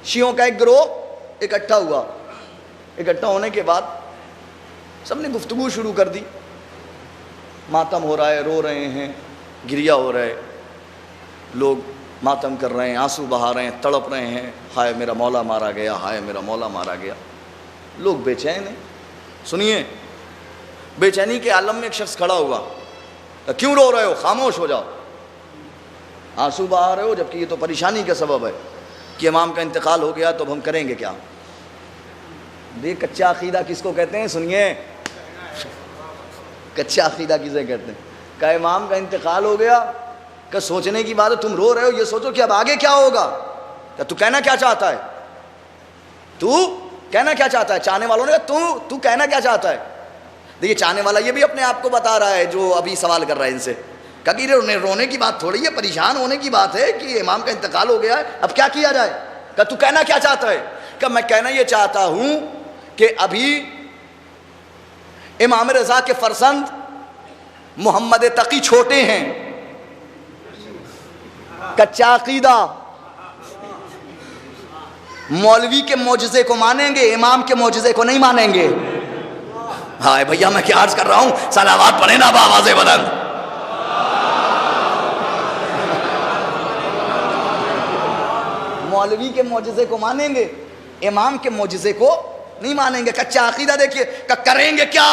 شیعوں کا ایک گروہ اکٹھا ہوا، اکٹھا ہونے کے بعد سب نے گفتگو شروع کر دی، ماتم ہو رہا ہے، رو رہے ہیں، گریا ہو رہا ہے، لوگ ماتم کر رہے ہیں، آنسو بہا رہے ہیں، تڑپ رہے ہیں، ہائے میرا مولا مارا گیا، ہائے میرا مولا مارا گیا۔ لوگ بے چین ہیں۔ سنیے، بے چینی کے عالم میں ایک شخص کھڑا ہوا، کیوں رو رہے ہو، خاموش ہو جاؤ، آنسو بہا رہے ہو جبکہ یہ تو پریشانی کا سبب ہے کہ امام کا انتقال ہو گیا تو اب ہم کریں گے کیا؟ دیکھ کچا عقیدہ کس کو کہتے ہیں، سنیے، کچا عقیدہ کسے کہتے ہیں؟ کہ امام کا انتقال ہو گیا، کہ سوچنے کی بات ہے، تم رو رہے ہو، یہ سوچو کہ اب آگے کیا ہوگا، کہ تو کہنا کیا چاہتا ہے، تو کہنا کیا چاہتا ہے؟ چاہنے والوں نے کہا تو کہنا کیا چاہتا ہے؟ دیکھیے چاہنے والا یہ بھی اپنے آپ کو بتا رہا ہے جو ابھی سوال کر رہا ہے ان سے، کہ رونے کی بات تھوڑی ہے، پریشان ہونے کی بات ہے کہ امام کا انتقال ہو گیا ہے، اب کیا کیا جائے؟ کہ تو کہنا کیا چاہتا ہے؟ کہ میں کہنا یہ چاہتا ہوں کہ ابھی امام رضا کے فرزند محمد تقی چھوٹے ہیں، کچا عقیدہ، مولوی کے معجزے کو مانیں گے، امام کے معجزے کو نہیں مانیں گے۔ ہائے بھیا میں کیا عرض کر رہا ہوں، صلوات پڑھیں نا بآواز بلند۔ مولوی کے معجزے کو مانیں گے، امام کے معجزے کو نہیں مانیں گے۔ کچا عقیدہ دیکھیے، کہ کریں گے کیا،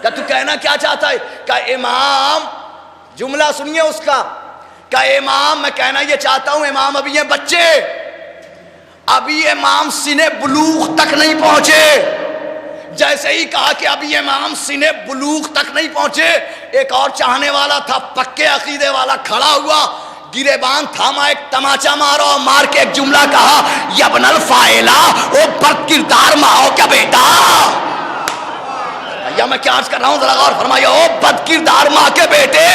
کہ تو کہنا کیا چاہتا ہے؟ کہ امام، جملہ سنیے اس کا، کہ امام، میں کہنا یہ چاہتا ہوں امام ابھی ہیں بچے، ابھی امام سنے بلوغ تک نہیں پہنچے۔ جیسے ہی کہا کہ ابھی امام سنے بلوغ تک نہیں پہنچے، ایک اور چاہنے والا تھا پکے عقیدے والا کھڑا ہوا، گریبان تھاما، ایک تماچا مارا اور مار کے ایک جملہ کہا، یبن الفائلہ، او بد کردار ماؤ کا بیٹا۔ یا میں کیا عرض کر رہا ہوں، ذرا غور فرمائیے، او بد کردار ماں کے بیٹے،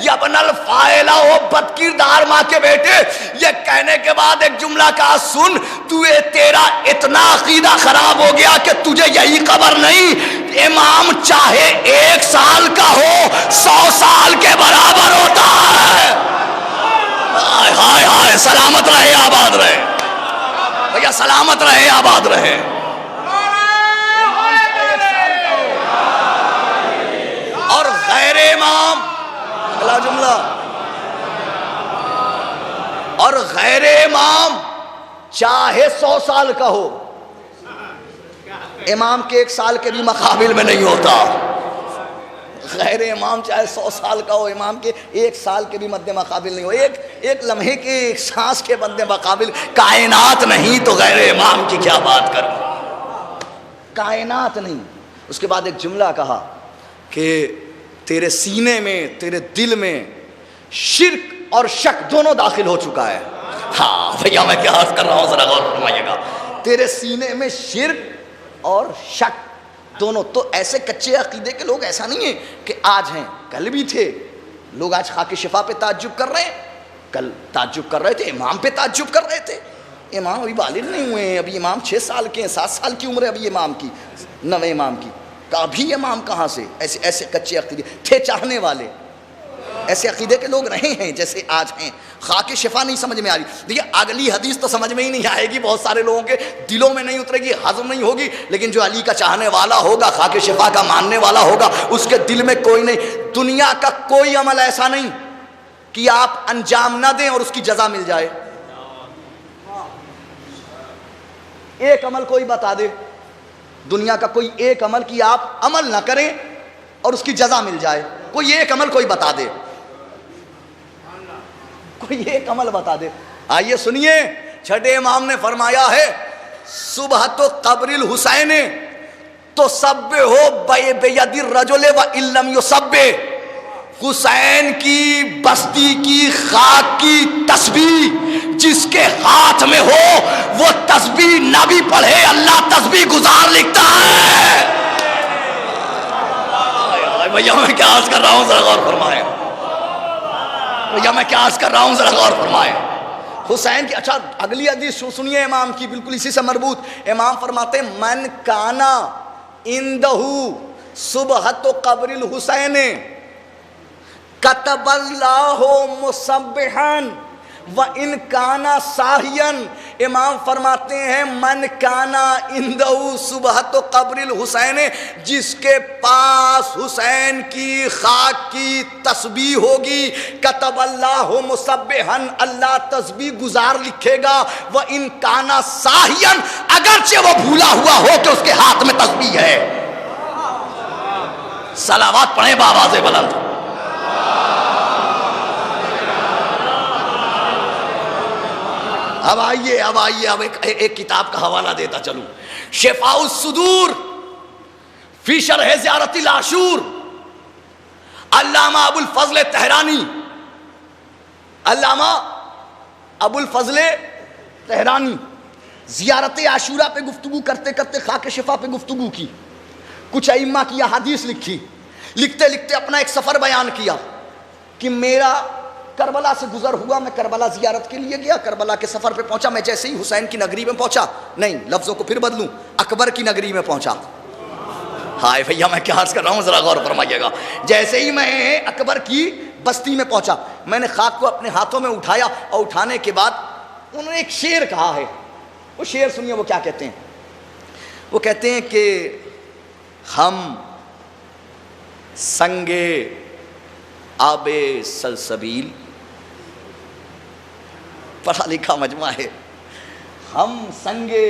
یبن الفائلہ، او بد کردار ماں کے بیٹے۔ یہ کہنے کے بعد ایک جملہ کہا، سن تیرا اتنا عقیدہ خراب ہو گیا کہ تجھے یہی خبر نہیں، امام چاہے 1 سال کا ہو 100 سال کے برابر ہوتا ہے۔ ہائے ہائے ہائے، سلامت رہے آباد رہے بھیا، سلامت رہے آباد رہے۔ اور غیر امام، اگلا جملہ، اور غیر امام چاہے 100 سال کا ہو، امام کے 1 سال کے بھی مقابل میں نہیں ہوتا۔ غیر امام چاہے 100 سال کا ہو، امام کے 1 سال کے بھی مد مقابل نہیں ہو، ایک لمحے کے، ایک سانس کے مد مقابل کائنات نہیں تو غیر امام کی کیا بات کروں، کائنات نہیں۔ اس کے بعد ایک جملہ کہا کہ تیرے سینے میں، تیرے دل میں شرک اور شک دونوں داخل ہو چکا ہے۔ ہاں بھیا میں کیا عرض کر رہا ہوں، ذرا غور فرمائیے گا، تیرے سینے میں شرک اور شک دونوں۔ تو ایسے کچے عقیدے کے لوگ ایسا نہیں ہے کہ آج ہیں، کل بھی تھے۔ لوگ آج خاک شفا پہ تعجب کر رہے ہیں، کل تعجب کر رہے تھے، امام پہ تعجب کر رہے تھے۔ امام ابھی بالغ نہیں ہوئے ہیں، ابھی امام 6 سال کے ہیں، 7 سال کی عمر ہے ابھی امام کی، نویں امام کی، کہ ابھی امام کہاں سے؟ ایسے کچے عقیدے تھے چاہنے والے، ایسے عقیدے کے لوگ رہے ہیں جیسے آج ہیں۔ خاک شفا نہیں سمجھ میں آ رہی، دیکھیے اگلی حدیث تو سمجھ میں ہی نہیں آئے گی، بہت سارے لوگوں کے دلوں میں نہیں اترے گی، ہضم نہیں ہوگی، لیکن جو علی کا چاہنے والا ہوگا، خاک شفا کا ماننے والا ہوگا، اس کے دل میں کوئی نہیں، دنیا کا کوئی عمل ایسا نہیں کہ آپ انجام نہ دیں اور اس کی جزا مل جائے۔ ایک عمل کوئی بتا دے، دنیا کا کوئی ایک عمل کی آپ عمل نہ کریں اور اس کی جزا مل جائے، کوئی ایک عمل کوئی بتا دے، کوئی ایک عمل بتا دے. آئیے سنیے, چھٹے امام نے فرمایا ہے صبح تو قبر الحسین تو سب ہو بید الرجل و علم یسب. حسین کی بستی کی خاک کی تسبیح جس کے ہاتھ میں ہو وہ تسبیح نہ بھی پڑھے اللہ تسبیح گزار لکھتا ہے. بھیا میں کیا عرض کر رہا ہوں ذرا غور فرمائیں. بھیا میں کیا عرض کر رہا ہوں ذرا غور فرمائیں. حسین کی, اچھا اگلی حدیث سنیے امام کی, بالکل اسی سے مربوط. امام فرماتے ہیں من کانا اندہ صبحۃ قبر الحسین کتب اللہ مسبحا و ان کانا ساہیا. امام فرماتے ہیں من کانا اندہ صبحۃ قبر الحسین, جس کے پاس حسین کی خاک کی تسبیح ہوگی, کتب اللہ مسبحا اللہ تسبیح گزار لکھے گا, و ان کانا ساہیا اگرچہ وہ بھولا ہوا ہو کہ اس کے ہاتھ میں تسبیح ہے. صلوات پڑھیں بآواز بلند. اب آئیے اب ایک کتاب کا حوالہ دیتا چلوں, شفاء الصدور فی شرح زیارت العاشور, علامہ ابو الفضل تہرانی. علامہ ابو الفضل تہرانی زیارت عاشورہ پہ گفتگو کرتے کرتے خاک شفا پہ گفتگو کی, کچھ ائمہ کی احادیث لکھی, لکھتے لکھتے اپنا ایک سفر بیان کیا کہ میرا کربلا سے گزر ہوا, میں کربلا زیارت کے لیے گیا, کربلا کے سفر پہ پہنچا, میں جیسے ہی حسین کی نگری میں پہنچا, نہیں لفظوں کو پھر بدلوں, اکبر کی نگری میں پہنچا. ہائے بھیا میں کیا عرض کر رہا ہوں ذرا غور فرمائیے گا. جیسے ہی میں اکبر کی بستی میں پہنچا, میں نے خاک کو اپنے ہاتھوں میں اٹھایا, اور اٹھانے کے بعد انہوں نے ایک شعر کہا ہے. وہ شعر سنیے وہ کیا کہتے ہیں. وہ کہتے ہیں کہ ہم سنگے آب سلسبیل, پڑھا لکھا مجمع ہے, ہم سنگے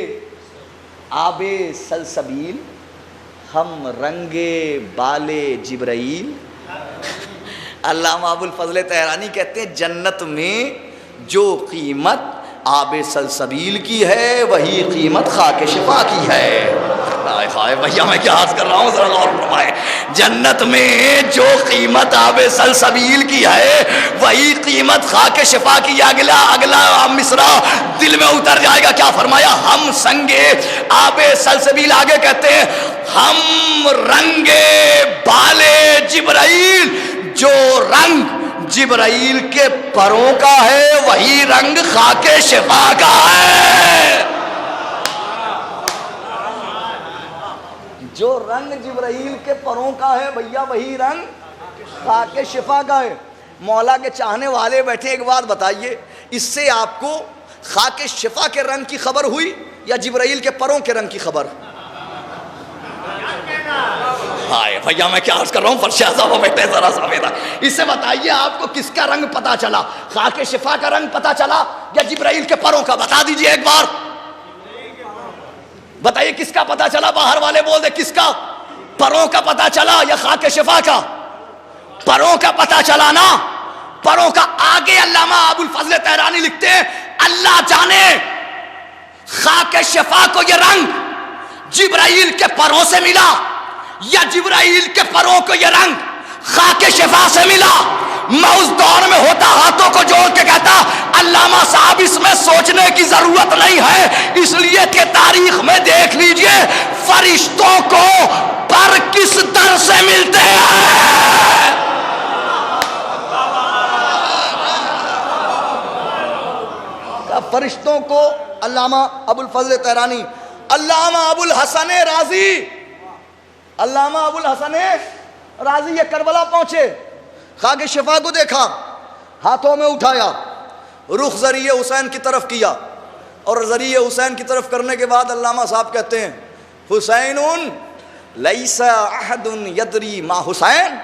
آب سلسبیل ہم رنگے بالے جبرائیل. علامہ ابو الفضل تہرانی کہتے ہیں جنت میں جو قیمت آب سلسبیل کی ہے وہی قیمت خاک شفا کی ہے. بھیا میں کیا عرض کر رہا ہوں ذرا غور فرمائیں. جنت میں جو قیمت آب سلسبیل کی ہے وہی قیمت خاک شفا کی. اگلا مصرع دل میں اتر جائے گا. کیا فرمایا؟ ہم سنگے آب سلسبیل. آگے کہتے ہیں ہم رنگے بالے جبرائیل, جو رنگ جبرائیل کے پروں کا ہے وہی رنگ خاک شفا کا ہے. جو رنگ جبرائیل کے پروں کا ہے بھیا وہی رنگ خاک شفا کا ہے. مولا کے چاہنے والے بیٹھے, ایک بات بتائیے, اس سے آپ کو خاک شفا کے رنگ کی خبر ہوئی یا جبرائیل کے پروں کے رنگ کی خبر؟ ہائے بھیا میں کیا عرض کر رہا ہوں, فرش اعظم و بیٹھے ذرا سا بیٹا, اس سے بتائیے آپ کو کس کا رنگ پتا چلا, خاک شفا کا رنگ پتا چلا یا جبرائیل کے پروں کا؟ بتا دیجئے ایک بار, بتائیے کس کا پتا چلا؟ باہر والے بول دے کس کا, پروں کا پتا چلا یا خاک شفا کا؟ پروں کا پتا چلا نا, پروں کا. آگے علامہ ابو الفضل تہرانی لکھتے ہیں اللہ جانے خاک شفا کو یہ رنگ جبرائیل کے پروں سے ملا یا جبرائیل کے پروں کو یہ رنگ خاک شفا سے ملا. میں اس دور میں ہوتا ہاتھوں کو جوڑ کے کہتا علامہ صاحب اس میں سوچنے کی ضرورت نہیں ہے, اس لیے کہ تاریخ میں دیکھ لیجئے فرشتوں کو پر کس در سے ملتے ہیں. فرشتوں کو علامہ ابو الفضل تہرانی, علامہ ابو الحسن رازی, علامہ ابو الحسن رازی یہ کربلا پہنچے, خاک شفا کو دیکھا, ہاتھوں میں اٹھایا, رخ ذریعہ حسین کی طرف کیا, اور ذریعہ حسین کی طرف کرنے کے بعد علامہ صاحب کہتے ہیں حسین لیس احد یدری ما حسین,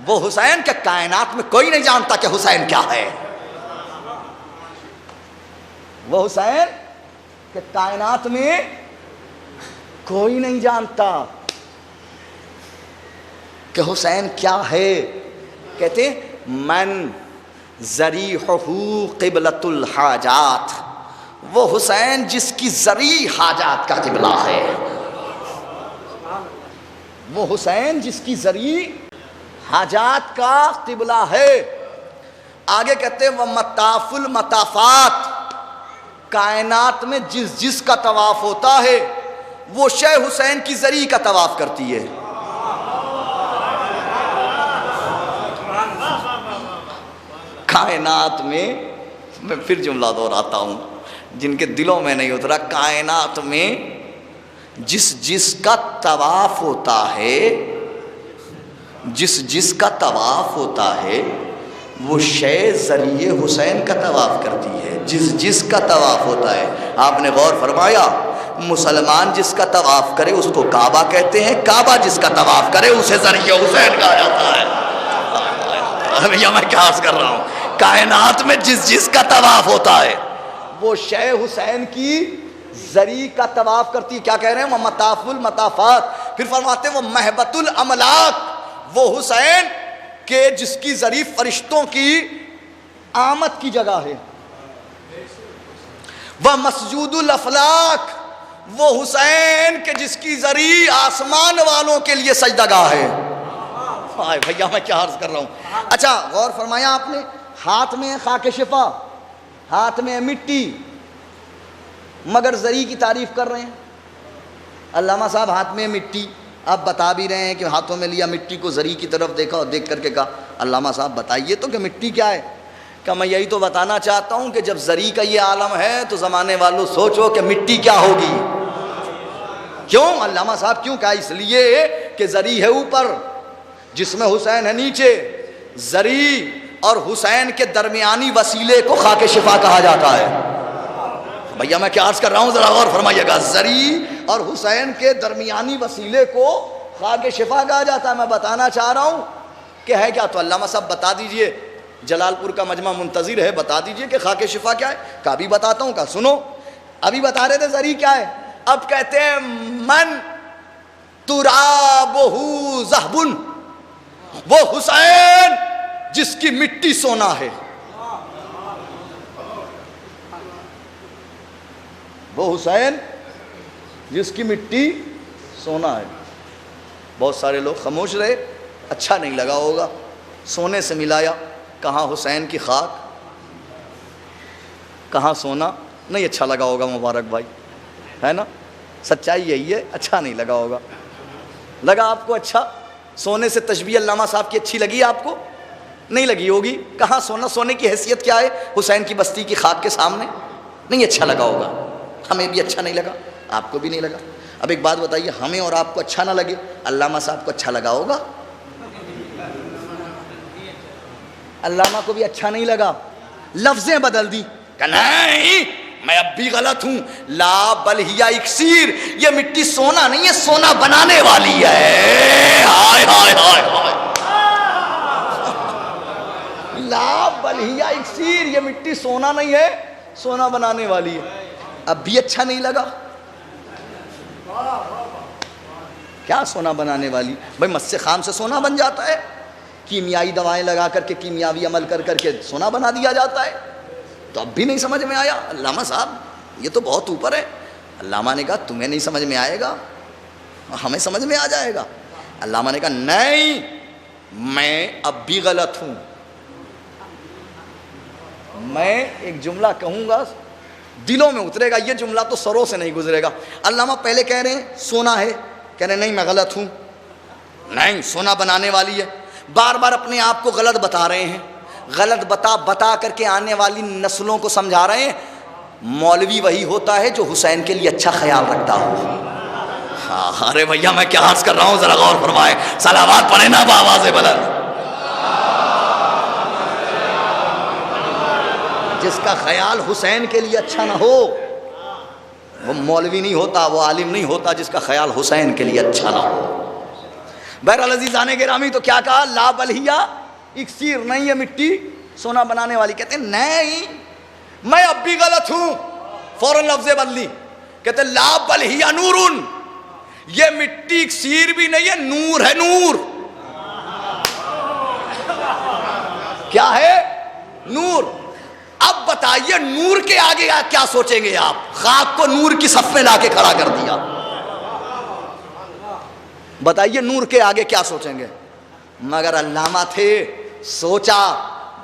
وہ حسین کہ کائنات میں کوئی نہیں جانتا کہ حسین کیا ہے. وہ حسین کہ کائنات میں کوئی نہیں جانتا کہ حسین کیا ہے. کہتے من ذریحہ قبلۃ الحاجات، وہ حسین جس کی ذریع حاجات کا قبلہ ہے، وہ حسین جس کی ذریع حاجات کا قبلہ ہے۔ آگے کہتے ہیں وَمَطَافُ الْمَطَافَاتِ، کائنات میں جس جس کا طواف ہوتا ہے وہ شے حسین کی ذریع کا طواف کرتی ہے۔ کائنات میں پھر جملہ دہراتا ہوں جن کے دلوں میں نہیں اترا، کائنات میں جس جس کا طواف ہوتا ہے، جس جس کا طواف ہوتا ہے وہ شے ذریعے حسین کا طواف کرتی ہے، جس جس کا طواف ہوتا ہے۔ آپ نے غور فرمایا مسلمان جس کا طواف کرے اس کو کعبہ کہتے ہیں، کعبہ جس کا طواف کرے اسے ذریعہ حسین کہا جاتا ہے۔ بھیا میں کیا عرض کر رہا ہوں، کائنات میں جس جس کا طواف ہوتا ہے وہ شے حسین کی ذریع کا طواف کرتی ہے۔ کیا کہہ رہے ہیں؟ وہ مطاف المطافات۔ پھر فرماتے ہیں وہ محبت الاملاک، وہ حسین کہ جس کی ذریع فرشتوں کی آمد کی جگہ ہے۔ وہ مسجود الافلاک، وہ حسین کہ جس کی ذریع آسمان والوں کے لیے سجدگاہ ہے۔ بھیا میں کیا عرض کر رہا ہوں۔ اچھا غور فرمایا آپ نے، ہاتھ میں خاک شفا، ہاتھ میں مٹی، مگر ذریع کی تعریف کر رہے ہیں۔ علامہ صاحب ہاتھ میں مٹی، آپ بتا بھی رہے ہیں کہ ہاتھوں میں لیا مٹی کو، ذریع کی طرف دیکھا اور دیکھ کر کے کہا علامہ صاحب بتائیے تو کہ مٹی کیا ہے؟ کہ میں یہی تو بتانا چاہتا ہوں کہ جب ذریع کا یہ عالم ہے تو زمانے والوں سوچو کہ مٹی کیا ہوگی۔ کیوں علامہ صاحب کیوں؟ کہا اس لیے کہ ذریع ہے اوپر، جس میں حسین ہے نیچے۔ ذریع اور حسین کے درمیانی وسیلے کو خاک شفا کہا جاتا ہے۔ بھیا میں کیا عرض کر رہا ہوں ذرا غور فرمائیے گا، ذریع اور حسین کے درمیانی وسیلے کو خاک شفا کہا جاتا ہے۔ میں بتانا چاہ رہا ہوں کہ ہے کیا، تو علامہ صاحب بتا دیجئے، جلال پور کا مجمع منتظر ہے، بتا دیجئے کہ خاک شفا کیا ہے۔ کہ ابھی بتاتا ہوں، کہ سنو، ابھی بتا رہے تھے ذریع کیا ہے، اب کہتے ہیں من ترابہ ذہب، وہ حسین جس کی مٹی سونا ہے، وہ حسین جس کی مٹی سونا ہے۔ بہت سارے لوگ خاموش رہے، اچھا نہیں لگا ہوگا، سونے سے ملایا، کہاں حسین کی خاک کہاں سونا، نہیں اچھا لگا ہوگا مبارک بھائی، ہے نا، سچائی یہی ہے، اچھا نہیں لگا ہوگا۔ لگا آپ کو اچھا؟ سونے سے تشبیہ علامہ صاحب کی اچھی لگی آپ کو؟ نہیں لگی ہوگی۔ کہاں سونا، سونے کی حیثیت کیا ہے حسین کی بستی کی خاک کے سامنے؟ نہیں اچھا لگا ہوگا، ہمیں بھی اچھا نہیں لگا، آپ کو بھی نہیں لگا۔ اب ایک بات بتائیے، ہمیں اور آپ کو اچھا نہ لگے، علامہ صاحب کو اچھا لگا ہوگا؟ علامہ کو بھی اچھا نہیں لگا، لفظیں بدل دی کہ نہیں میں اب بھی غلط ہوں، لا بل ہی اکسیر، یہ مٹی سونا نہیں ہے، سونا بنانے والی ہے۔ ہائے ہائے ہائے ہائے، لا بل ہی اکسیر، یہ مٹی سونا نہیں ہے، سونا بنانے والی ہے۔ اب بھی اچھا نہیں لگا، کیا سونا بنانے والی؟ بھائی مس خام سے سونا بن جاتا ہے، کیمیائی دوائیں لگا کر کے، کیمیاوی عمل کر کر کے سونا بنا دیا جاتا ہے۔ تو اب بھی نہیں سمجھ میں آیا؟ علامہ صاحب یہ تو بہت اوپر ہے۔ علامہ نے کہا تمہیں نہیں سمجھ میں آئے گا، ہمیں سمجھ میں آ جائے گا۔ علامہ نے کہا نہیں، میں اب بھی غلط ہوں۔ میں ایک جملہ کہوں گا، دلوں میں اترے گا، یہ جملہ تو سروں سے نہیں گزرے گا۔ علامہ پہلے کہہ رہے ہیں سونا ہے، کہہ رہے ہیں نہیں میں غلط ہوں، نہیں سونا بنانے والی ہے۔ بار بار اپنے آپ کو غلط بتا رہے ہیں، غلط بتا کر کے آنے والی نسلوں کو سمجھا رہے ہیں۔ مولوی وہی ہوتا ہے جو حسین کے لیے اچھا خیال رکھتا ہو۔ ہاں ارے بھیا میں کیا عرض کر رہا ہوں، ذرا غور فرمائے، صلوات پڑھیں نا بآواز بلند۔ جس کا خیال حسین کے لیے اچھا نہ ہو وہ مولوی نہیں ہوتا، وہ عالم نہیں ہوتا جس کا خیال حسین کے لیے اچھا نہ ہو۔ بہرحال عزیزان گرامی، تو کیا کہا؟ لا بلہیا اکسیر، نہیں یہ مٹی سونا بنانے والی۔ کہتے ہیں نہیں میں اب بھی غلط ہوں، فوراً لفظ بدلی، کہتے ہیں لا بلہیا نورن، یہ مٹی اکسیر بھی نہیں ہے، نور ہے، نور۔ کیا ہے؟ نور. اب بتائیے نور کے آگے کیا سوچیں گے آپ؟ خاک کو نور کی صف میں لا کے کھڑا کر دیا. بتائیے نور کے آگے کیا سوچیں گے؟ مگر علامہ تھے، سوچا،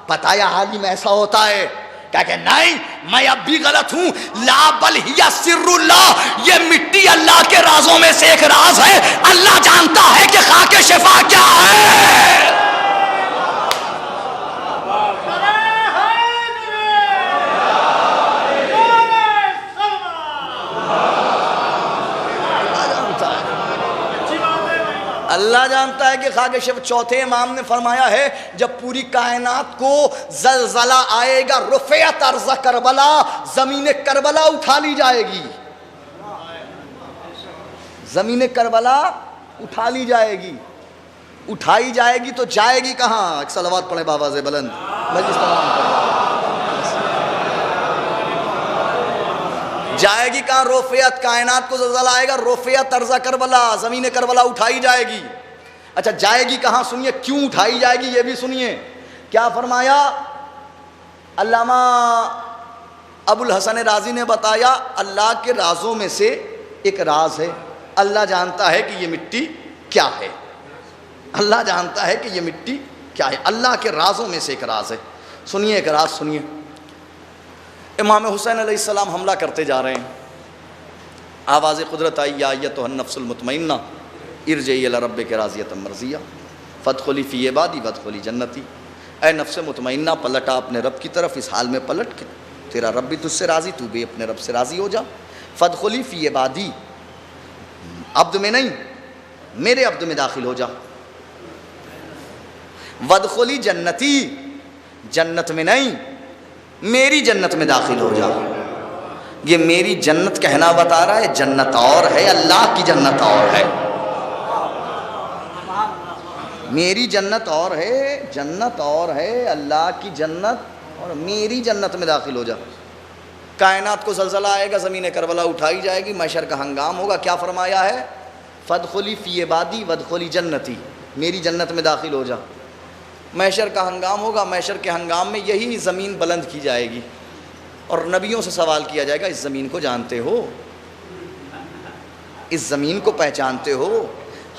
بتایا عالم ایسا ہوتا ہے کہ نہیں میں اب بھی غلط ہوں. لا بل ہی سر اللہ، یہ مٹی اللہ کے رازوں میں سے ایک راز ہے. اللہ جانتا ہے کہ خاک شفا کیا ہے. اللہ جانتا ہے کہ خاک شفا. چوتھے امام نے فرمایا ہے جب پوری کائنات کو زلزلہ آئے گا، رفعت ارض کربلا، زمین کربلا اٹھا لی جائے گی. زمین کربلا اٹھا لی جائے گی. اٹھائی جائے گی تو جائے گی کہاں؟ ایک صلوات پڑھیں بابا سے بلند. مجلس تمام کریں. جائے گی کہاں؟ رفعت، کائنات کو زلزلہ آئے گا، رفعت ارض کربلا، زمین کربلا اٹھائی جائے گی. اچھا جائے گی کہاں؟ سنیے کیوں اٹھائی جائے گی یہ بھی سنیے. کیا فرمایا علامہ ابو الحسن رازی نے بتایا اللہ کے رازوں میں سے ایک راز ہے. اللہ جانتا ہے کہ یہ مٹی کیا ہے. اللہ جانتا ہے کہ یہ مٹی کیا ہے. اللہ کے رازوں میں سے ایک راز ہے. سنیے ایک راز سنیے. امام حسین علیہ السلام حملہ کرتے جا رہے ہیں. آواز قدرت آئی یا ایتھا النفس المطمئنہ ارجعی الی ربک راضیۃ مرضیہ فادخلی فی عبادی وادخلی جنتی. اے نفس مطمئنہ پلٹا اپنے رب کی طرف اس حال میں پلٹ کے تیرا رب بھی تجھ سے راضی، تو بھی اپنے رب سے راضی ہو جا. فادخلی فی عبادی، عبد میں نہیں میرے عبد میں داخل ہو جا. وادخلی جنتی، جنت میں نہیں میری جنت میں داخل ہو جا. یہ میری جنت کہنا بتا رہا ہے جنت اور ہے، اللہ کی جنت اور ہے. میری جنت اور ہے، جنت اور ہے، اللہ کی جنت اور میری جنت میں داخل ہو جا. کائنات کو زلزلہ آئے گا، زمین کربلا اٹھائی جائے گی، محشر کا ہنگام ہوگا. کیا فرمایا ہے؟ فادخلی فی عبادی وادخلی جنتی، میری جنت میں داخل ہو جا. محشر کا ہنگام ہوگا، محشر کے ہنگام میں یہی زمین بلند کی جائے گی اور نبیوں سے سوال کیا جائے گا اس زمین کو جانتے ہو؟ اس زمین کو پہچانتے ہو؟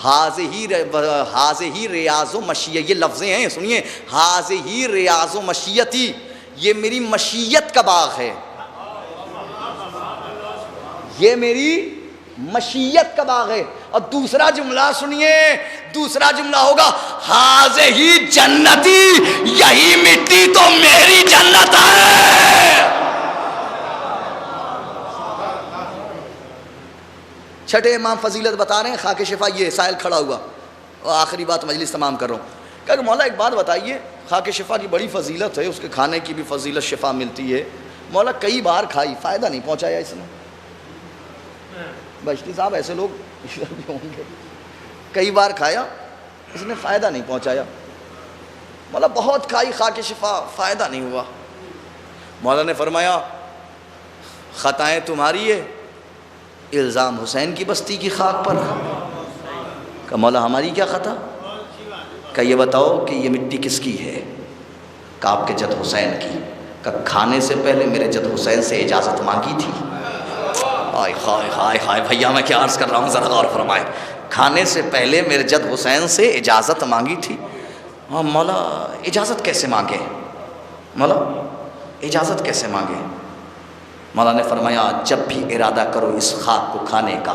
حاضی ریاض و مشیت، یہ لفظیں ہیں سنیے. حاضی ریاض و مشیتی، یہ میری مشیت کا باغ ہے، یہ میری مشیت کا باغ ہے. اور دوسرا جملہ سنیے، دوسرا جملہ ہوگا حاضی جنتی، یہی مٹی تو میری جنت ہے. چھٹے امام فضیلت بتا رہے ہیں خاک شفا. یہ سائل کھڑا ہوا اور آخری بات مجلس تمام کر رہا ہوں. کہ مولا ایک بات بتائیے، خاک شفا کی بڑی فضیلت ہے، اس کے کھانے کی بھی فضیلت، شفا ملتی ہے. مولا کئی بار کھائی، فائدہ نہیں پہنچایا اس نے. بشتی صاحب ایسے لوگ بھی ہوں گے. کئی بار کھایا، اس نے فائدہ نہیں پہنچایا. مولا بہت کھائی خاک شفا، فائدہ نہیں ہوا. مولا نے فرمایا خطائیں تمہاری ہے، الزام حسین کی بستی کی خاک پر. کہ مولا ہماری کیا خطا؟ کہ یہ بتاؤ کہ یہ مٹی کس کی ہے؟ کہ آپ کے جد حسین کی. کہ کھانے سے پہلے میرے جد حسین سے اجازت مانگی تھی. ہائے ہائے ہائے ہائے بھیا میں کیا عرض کر رہا ہوں، ذرا غور فرمائے. کھانے سے پہلے میرے جد حسین سے اجازت مانگی تھی. ہاں مولا اجازت کیسے مانگے؟ مولا اجازت کیسے مانگے؟ مولا نے فرمایا جب بھی ارادہ کرو اس خاک کو کھانے کا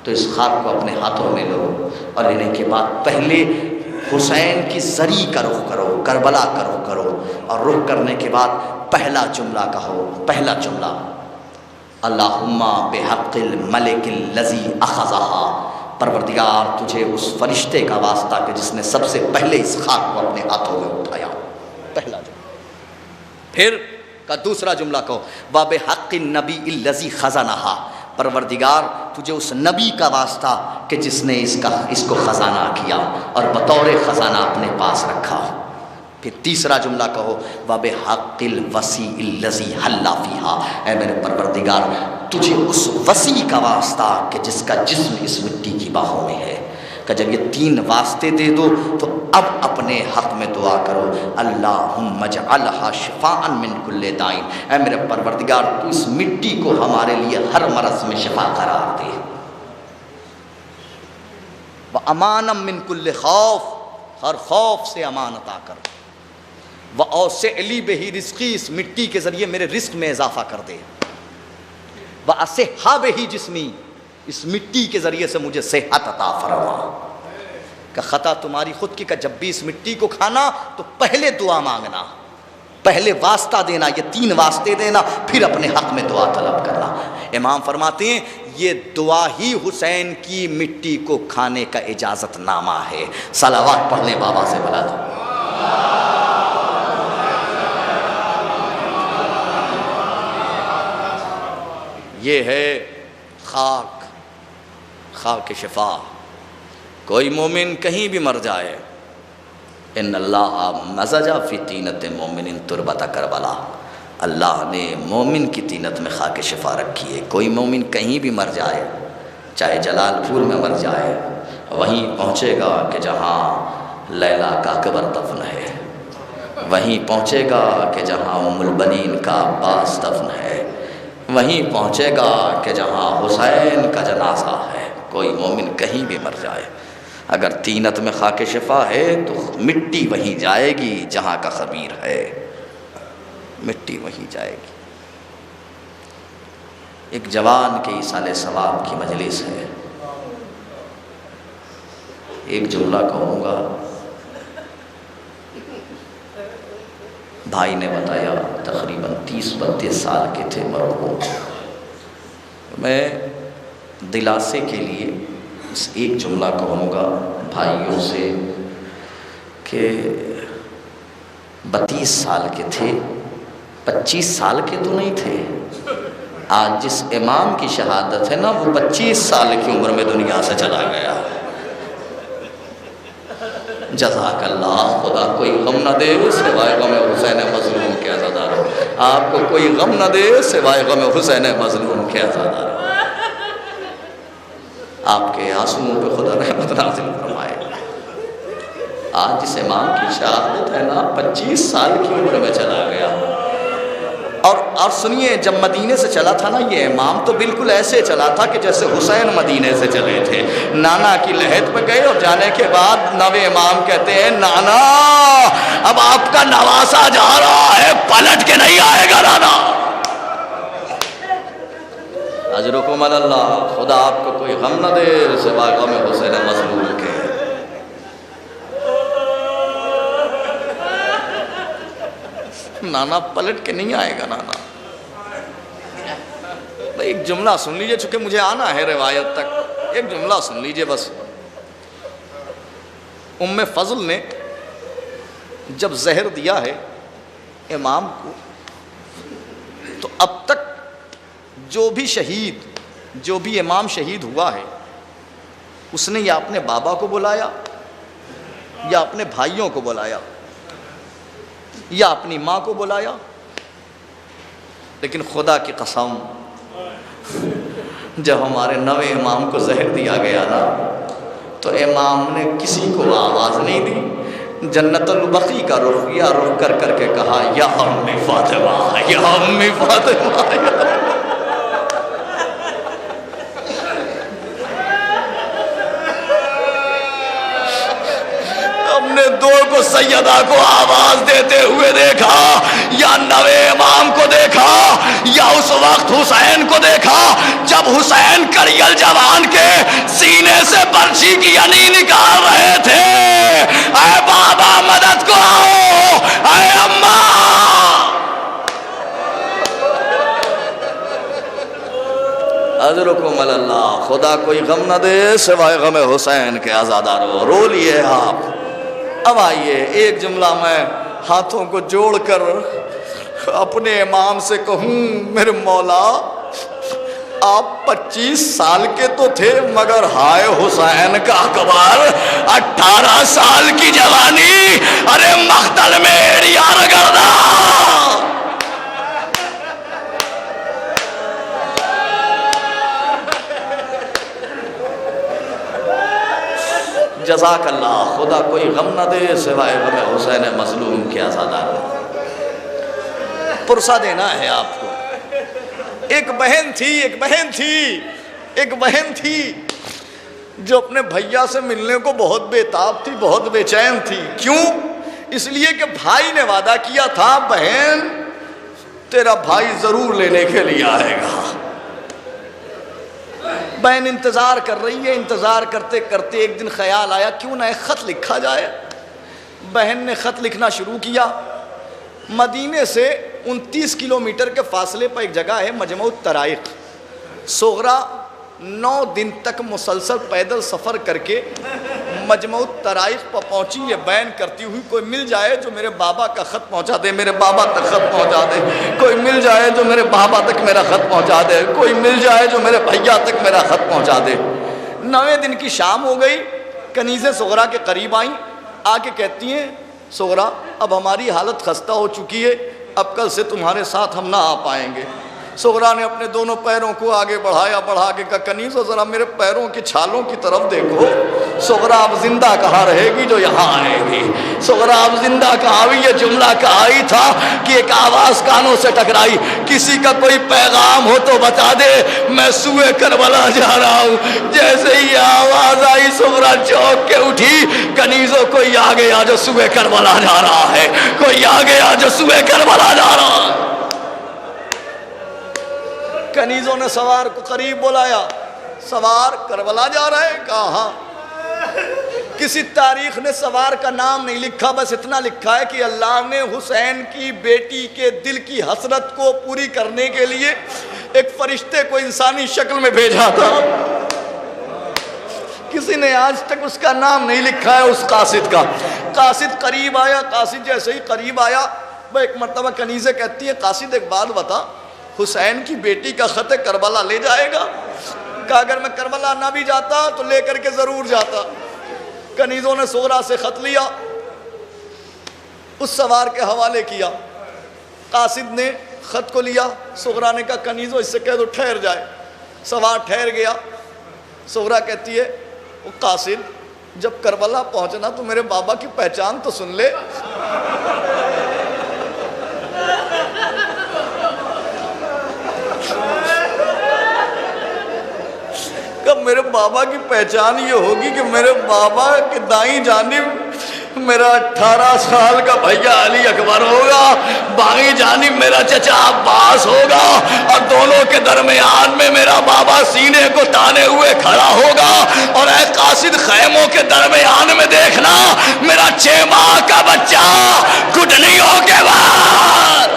تو اس خاک کو اپنے ہاتھوں میں لو اور لینے کے بعد پہلے حسین کی زری کا رخ کرو، کربلا کا رخ کرو، اور رخ کرنے کے بعد پہلا جملہ کہو. پہلا جملہ اللہم بحق الملک الذی اخذہا، پروردگار تجھے اس فرشتے کا واسطہ کہ جس نے سب سے پہلے اس خاک کو اپنے ہاتھوں میں اٹھایا. پہلا جملہ. پھر کا دوسرا جملہ کہو وبحق النبی الذی خزنہا، پروردگار تجھے اس نبی کا واسطہ کہ جس نے اس کو خزانہ کیا اور بطور خزانہ اپنے پاس رکھا. پھر تیسرا جملہ کہو وبحق الوسیع الذی حل فیہا، اے میرے پروردگار تجھے اس وسیع کا واسطہ کہ جس کا جسم اس مٹی کی باہوں میں ہے. کہ جب یہ 3 واسطے دے دو تو اب اپنے حق میں دعا کرو، اللہم اجعلھا شفاء من کل داء، اے میرے پروردگار تو اس مٹی کو ہمارے لیے ہر مرض میں شفا قرار دے، وامانا من کل خوف، ہر خوف سے امان عطا کر، وأوسع لی بہ رزقی، اس مٹی کے ذریعے میرے رزق میں اضافہ کر دے، وأصحھا بہ جسمی، اس مٹی کے ذریعے سے مجھے صحت عطا فرما۔ کہ خطا تمہاری خود کی، کہ جب بھی اس مٹی کو کھانا تو پہلے دعا مانگنا، پہلے واسطہ دینا، یہ 3 واسطے دینا، پھر اپنے حق میں دعا طلب کرنا۔ امام فرماتے ہیں یہ دعا ہی حسین کی مٹی کو کھانے کا اجازت نامہ ہے۔ صلوات پڑھ لیں بابا سے بلا دو۔ یہ ہے خاک، خاک شفا۔ کوئی مومن کہیں بھی مر جائے، ان اللہ مزج فی طینۃ مومن تربۃ کربلا، اللہ نے مومن کی طینت میں خاک شفا رکھی ہے۔ کوئی مومن کہیں بھی مر جائے، چاہے جلال پور میں مر جائے، وہیں پہنچے گا کہ جہاں لیلا کا قبر دفن ہے، وہیں پہنچے گا کہ جہاں ام البنین کا عباس دفن ہے، وہیں پہنچے گا کہ جہاں حسین کا جنازہ ہے۔ کوئی مومن کہیں بھی مر جائے، اگر طینت میں خاک شفا ہے تو مٹی وہیں جائے گی جہاں کا خبیر ہے، مٹی وہیں جائے گی۔ ایک جوان کے ایصال ثواب کی مجلس ہے، ایک جملہ کہوں گا۔ بھائی نے بتایا تقریباً 30-32 سال کے تھے مرحوم۔ میں دلاسے کے لیے اس ایک جملہ کہوں گا بھائیوں سے کہ 32 سال کے تھے، 25 سال کے تو نہیں تھے۔ آج جس امام کی شہادت ہے نا، وہ 25 سال کی عمر میں دنیا سے چلا گیا۔ جزاک اللہ، خدا کوئی غم نہ دے سوائے غم حسین مظلوم کے عزاداروں، آپ کو کوئی غم نہ دے سوائے غم حسین مظلوم کے عزاداروں۔ آپ کے آنسوؤں پہ خدا رحمت نازل فرمائے۔ آج جس امام کی شہادت ہے نا، 25 سال کی عمر میں چلا گیا۔ اور سنیے، جب مدینے سے چلا تھا نا یہ امام، تو بالکل ایسے چلا تھا کہ جیسے حسین مدینے سے چلے تھے۔ نانا کی لحد پہ گئے اور جانے کے بعد نوے امام کہتے ہیں نانا اب آپ کا نواسا جا رہا ہے، پلٹ کے نہیں آئے گا نانا۔ اجرکم علی اللہ، خدا آپ کو کوئی غم نہ دے سوائے غم حسین مظلوم کے۔ نانا پلٹ کے نہیں آئے گا نانا۔ بھائی ایک جملہ سن لیجئے، چونکہ مجھے آنا ہے روایت تک، ایک جملہ سن لیجئے بس۔ ام فضل نے جب زہر دیا ہے امام کو، تو اب تک جو بھی شہید، جو بھی امام شہید ہوا ہے، اس نے یا اپنے بابا کو بلایا یا اپنے بھائیوں کو بلایا یا اپنی ماں کو بلایا، لیکن خدا کی قسم جب ہمارے نوے امام کو زہر دیا گیا نا، تو امام نے کسی کو آواز نہیں دی، جنت البقیع کا رخ یا رخ کر کر کے کہا یا امی فاطمہ، یا امی فاطمہ۔ دو کو سیدہ کو آواز دیتے ہوئے دیکھا، یا نوے امام کو دیکھا، یا اس وقت حسین کو دیکھا جب حسین کریل جوان کے سینے سے برچی کی انی نکال رہے تھے۔ اے بابا مدد کو آؤ، اے اماں اجرکم علی اللہ، خدا کوئی غم نہ دے سوائے غم حسین کے عزاداروں۔ رو لیے آپ۔ اب آئیے ایک جملہ میں ہاتھوں کو جوڑ کر اپنے امام سے کہوں، میرے مولا آپ 25 سال کے تو تھے، مگر ہائے حسین کا اکبر 18 سال کی جوانی، ارے مقتل میں ایڑیاں رگڑنا۔ جزاک اللہ، خدا کوئی غم نہ دے سوائے غم حسین مظلوم کے آزادار میں۔ پرسہ دینا ہے آپ کو۔ ایک بہن تھی جو اپنے بھیا سے ملنے کو بہت بےتاب تھی، بہت بے چین تھی۔ کیوں؟ اس لیے کہ بھائی نے وعدہ کیا تھا بہن تیرا بھائی ضرور لینے کے لیے آئے گا۔ بہن انتظار کر رہی ہے، انتظار کرتے کرتے ایک دن خیال آیا کیوں نہ ایک خط لکھا جائے۔ بہن نے خط لکھنا شروع کیا۔ مدینے سے 29 کلومیٹر کے فاصلے پر ایک جگہ ہے مجمع الطرائق۔ صغرا 9 دن تک مسلسل پیدل سفر کر کے مجمع الطرائق پر پہنچی، یہ بیان کرتی ہوئی کوئی مل جائے جو میرے بابا کا خط پہنچا دے، میرے بابا تک خط پہنچا دے، کوئی مل جائے جو میرے بابا تک میرا خط پہنچا دے، کوئی مل جائے جو میرے بھیا تک میرا خط پہنچا دے۔ 9ویں دن کی شام ہو گئی، کنیزیں صغرا کے قریب آئیں، آ کے کہتی ہیں صغرا اب ہماری حالت خستہ ہو چکی ہے، اب کل سے تمہارے ساتھ ہم نہ آ پائیں گے۔ صغرا نے اپنے دونوں پیروں کو آگے بڑھا کے کہا کنیزو ذرا میرے پیروں کی چھالوں کی طرف دیکھو، صغرا اب زندہ کہاں رہے گی جو یہاں آئے گی، صغرا اب زندہ کہاں ہوئی۔ یہ جملہ کہا ہی تھا کہ ایک آواز کانوں سے ٹکرائی، کسی کا کوئی پیغام ہو تو بتا دے میں سوئے کربلا جا رہا ہوں۔ جیسے ہی آواز آئی صغرا چونک کے اٹھی، کنیزو کوئی آ گیا جو سوئے کربلا جا رہا ہے، کوئی آ گیا جو سوئے کربلا جا رہا ہے۔ کنیزوں نے سوار کو قریب بلایا، سوار کربلا جا رہا ہے؟ کہا ہاں۔ کسی تاریخ نے سوار کا نام نہیں لکھا، بس اتنا لکھا ہے کہ اللہ نے حسین کی بیٹی کے دل کی حسرت کو پوری کرنے کے لیے ایک فرشتے کو انسانی شکل میں بھیجا تھا۔ کسی نے آج تک اس کا نام نہیں لکھا ہے اس قاصد کا۔ قاصد قریب آیا، قاصد جیسے ہی قریب آیا وہ ایک مرتبہ کنیزیں کہتی ہے قاصد ایک بات بتا، حسین کی بیٹی کا خط کربلا لے جائے گا؟ کہا اگر میں کربلا نہ بھی جاتا تو لے کر کے ضرور جاتا۔ کنیزوں نے صغرا سے خط لیا، اس سوار کے حوالے کیا۔ قاصد نے خط کو لیا، صغرا نے کہا کنیزوں اس سے کہہ دو ٹھہر جائے۔ سوار ٹھہر گیا۔ صغرا کہتی ہے وہ قاصد جب کربلا پہنچنا تو میرے بابا کی پہچان تو سن لے۔ کب میرے بابا کی پہچان یہ ہوگی کہ میرے بابا کی دائیں جانب میرا 18 سال کا بھیا علی اکبر ہوگا، بائیں جانب میرا چچا عباس ہوگا، اور دونوں کے درمیان میں میرا بابا سینے کو تانے ہوئے کھڑا ہوگا۔ اور اے قاصد خیموں کے درمیان میں دیکھنا میرا 6 ماہ کا بچہ گھٹنیوں کے بعد۔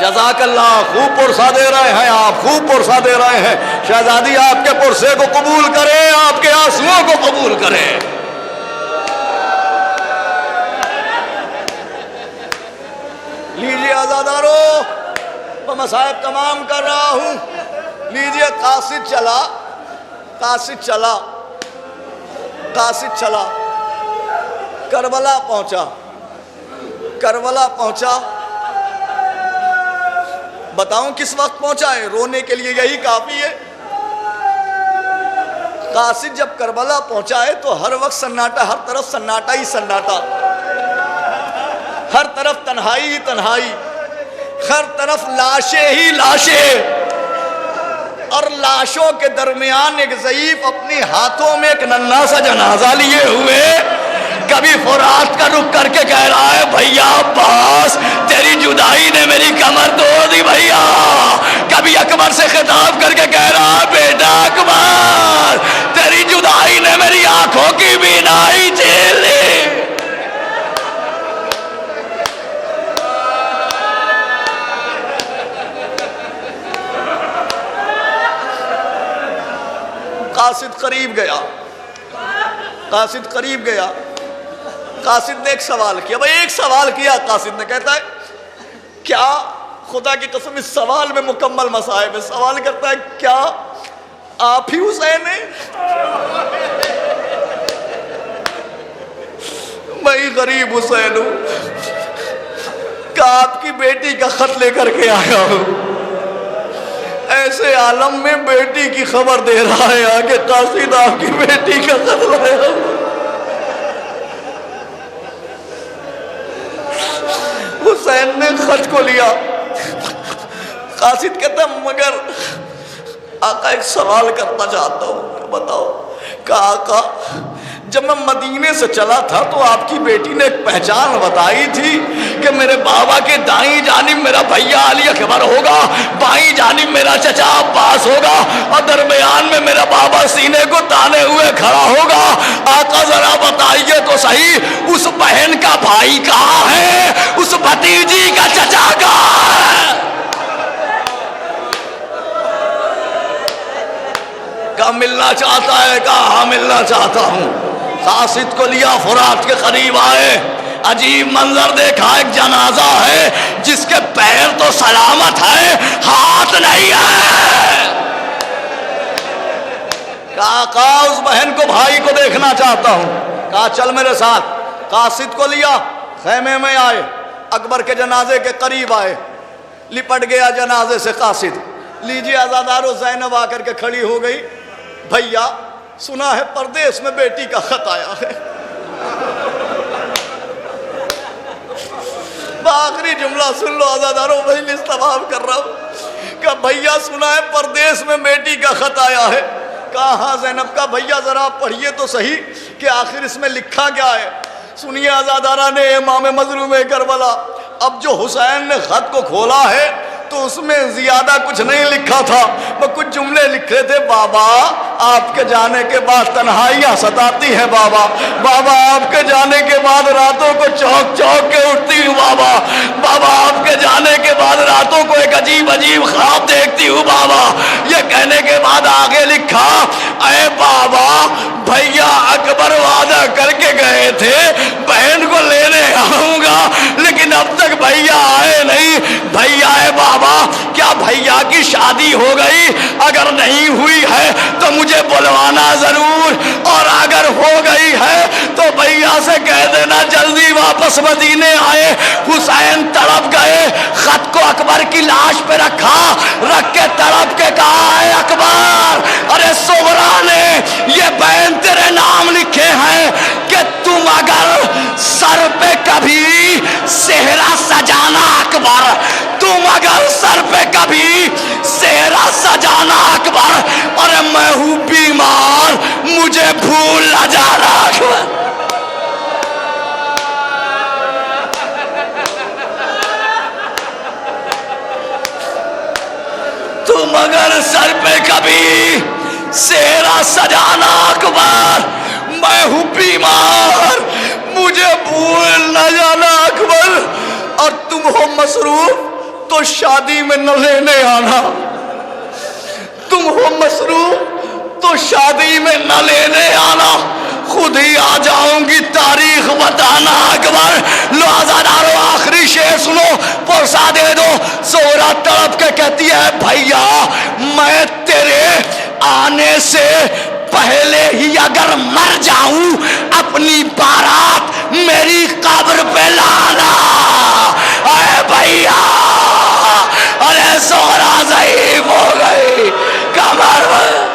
جزاک اللہ، خوب پرسہ دے رہے ہیں آپ، خوب پرسہ دے رہے ہیں۔ شہزادی آپ کے پرسے کو قبول کرے، آپ کے آنسوؤں کو قبول کرے۔ لیجیے آزادارو، میں مصائب تمام کر رہا ہوں۔ لیجیے قاصد چلا کربلا پہنچا۔ بتاؤں کس وقت پہنچا ہے؟ رونے کے لیے یہی کافی ہے۔ قاصد جب کربلا پہنچا ہے تو ہر وقت سناٹا، ہر طرف سناٹا ہی سناٹا، ہر طرف تنہائی ہی تنہائی، ہر طرف لاشیں ہی لاشیں، اور لاشوں کے درمیان ایک ضعیف اپنی ہاتھوں میں ایک ننھا سا جنازہ لیے ہوئے کبھی فرات کا رخ کر کے کہہ رہا ہے بھیا عباس تیری جدائی نے میری کمر توڑ دی بھیا، کبھی اکبر سے خطاب کر کے کہہ رہا ہے بیٹا اکبر تیری جدائی نے میری آنکھوں کی بینائی چھین لی۔ قاصد قریب گیا، قاصد نے ایک سوال کیا، بھائی ایک سوال کیا قاصد نے، کہتا ہے کیا خدا کی قسم اس سوال میں مکمل مصائب ہے، سوال کرتا ہے کیا آپ ہی حسین ہیں؟ میں غریب حسین ہوں کہ آپ کی بیٹی کا خط لے کر کے آیا ہوں۔ اے ایسے عالم میں بیٹی کی خبر دے رہا ہے آگے قاصد آپ کی بیٹی کا خط لایا. حسین نے خط کو لیا. قاصد کہتا مگر آقا ایک سوال کرنا چاہتا ہوں کہ بتاؤ. کہا آقا جب میں مدینے سے چلا تھا تو آپ کی بیٹی نے ایک پہچان بتائی تھی کہ میرے بابا کے دائیں جانب میرا بھیا علی اکبر ہوگا, بائیں جانب میرا چچا عباس ہوگا, اور درمیان میں میرا بابا سینے کو تانے ہوئے کھڑا ہوگا. آقا ذرا بتائیے تو صحیح اس بہن کا بھائی کہاں ہے, اس بھتیجی کا چچا کہاں ہے؟ کہا ملنا چاہتا ہے؟ کہا ہاں ملنا چاہتا ہوں. قاصد کو لیا, فرات کے قریب آئے. عجیب منظر دیکھا, ایک جنازہ ہے جس کے پیر تو سلامت ہے, ہاتھ نہیں ہے. کہا اس بہن کو, بھائی کو دیکھنا چاہتا ہوں. کہا چل میرے ساتھ. قاصد کو لیا, خیمے میں آئے, اکبر کے جنازے کے قریب آئے. لپٹ گیا جنازے سے قاصد. لیجیے عزادارو, زینب آ کر کے کھڑی ہو گئی. بھیا سنا ہے پردیس میں بیٹی کا خط آیا ہے. آخری جملہ سن لو عزادارو, مجلس تمام کر رہا ہوں. کہ بھیا سنا ہے پردیس میں بیٹی کا خط آیا ہے. کہا ہاں زینب. کا بھیا ذرا پڑھیے تو صحیح کہ آخر اس میں لکھا کیا ہے. سنیے عزادارہ نے امام مظلوم کربلا, اب جو حسین نے خط کو کھولا ہے تو اس میں زیادہ کچھ نہیں لکھا تھا, وہ کچھ جملے لکھے تھے. بابا آپ کے جانے کے بعد تنہائیاں ستاتی ہیں بابا. بابا آپ کے جانے کے بعد راتوں کو چوک چوک کے اٹھتی ہوں بابا. بابا آپ کے جانے کے بعد راتوں کو ایک عجیب عجیب خواب دیکھتی ہوں بابا. یہ کہنے کے بعد آگے لکھا, اے بابا بھیا اکبر وعدہ کر کے گئے تھے بہن کو لینے آؤں گا, لیکن اب تک بھیا آئے نہیں. بھیا اے بابا کیا بھیا کی شادی ہو گئی؟ اگر نہیں ہوئی ہے تو مجھے بلوانا ضرور, اور اگر ہو گئی ہے تو بھیا سے کہہ دینا جلدی واپس مدینے آئے. حسین تڑپ گئے, خط کو اکبر کی لاش پہ رکھا, رکھ کے تڑپ کے کہا اے اکبر, ارے صغرا نے یہ بین تیرے نام لکھے ہیں کہ تم اگر سر پہ کبھی صحرا سجانا اکبر, تم اگر سر پہ کبھی صحرا سجانا اکبر, اور میں ہوں بیمار مجھے بھول نہ جانا اکبر. تم اگر سر پہ کبھی صحرا سجانا اکبر, میں ہوں بیمار مجھے بھول نہ جانا اکبر, اور تم ہو مصروف تو شادی میں نہ لینے آنا. تم ہو مصروف تو شادی میں نہ لینے آنا, خود ہی آ جاؤں گی تاریخ بتانا اکبر. لو عزادارو آخری شعر سنو, پرسا دے دو. زہرا تڑپ کے کہتی ہے بھیا میں تیرے آنے سے پہلے ہی اگر مر جاؤں اپنی بارات میری قبر پہ لانا. اے بھیا, ارے زہرا ضعیف ہو گئی کمر میں.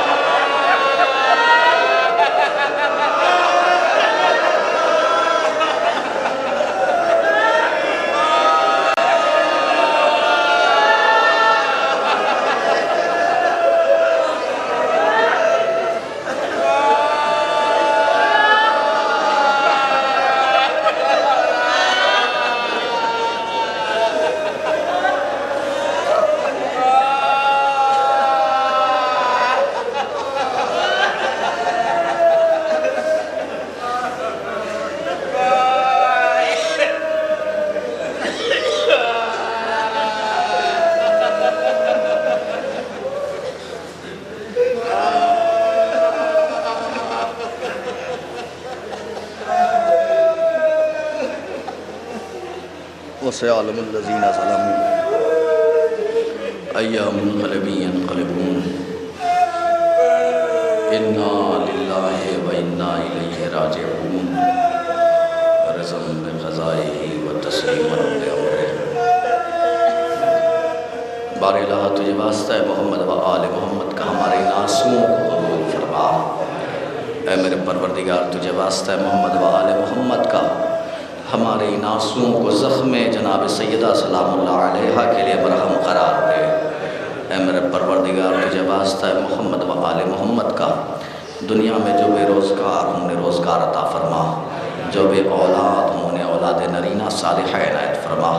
وسيعلم الذين ظلموا أي منقلب ينقلبون إنا لله وإنا إليه راجعون رضا بقضائه وتسليما بأمره. بار الہ تجھے واسطہ محمد و آل محمد کا ہمارے ناسوں کو قبول فرما۔ اے میرے پروردگار تجھے واسطہ محمد و آل محمد کا ہمارے ناسوں کو زخم جناب سیدہ سلام اللہ علیہ کے لیے مرہم قرار دے۔ اے میرے پروردگار تجھے واسطہ محمد و آل محمد کا دنیا میں جو بے روزگار ہوں نے روزگار عطا فرما، جو بے اولاد ہوں نے اولاد نرینہ صالحہ عنایت فرما۔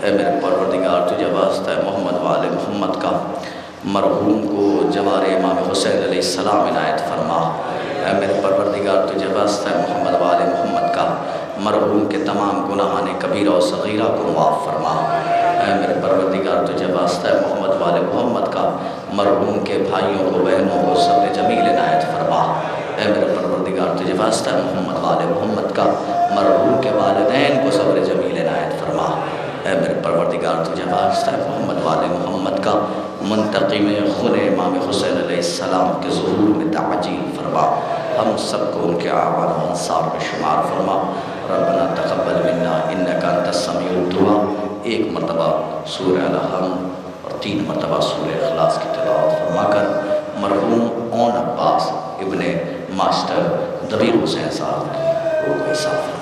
اے میرے پروردگار تجھے واسطہ محمد و آل محمد کا مرحوم کو جوار امام حسین علیہ السلام عنایت فرما۔ اے میرے پروردگار تجھے واسطہ محمد و آل محمد کا مرحوم کے تمام گناہان کبیرہ و صغیرہ کو معاف فرما۔ اے میرے پروردگار تجھے واسطہ محمد و آل محمد کا مرحوم کے بھائیوں کو بہنوں کو صبر جمیل عنایت فرما۔ اے میرے پروردگار تجھے واسطہ محمد و آل محمد کا مرحوم کے والدین کو صبر جمیل عنایت فرما۔ اے میرے پروردگار تجھے واسطہ محمد و آل محمد کا منتقم خون امام حسین علیہ السلام کے ظہور میں تعجیل فرما۔ ہم سب کو ان کے اعوان و انصار میں شمار فرما۔ ربنا تقبل منا انک انت السمیع الدعاء۔ ایک مرتبہ سورہ الحمد اور 3 مرتبہ سورہ اخلاص کی تلاوت فرما کر مرحوم اون عباس ابن ماسٹر دبیر حسین صاحب کی روح کو حساب فرما۔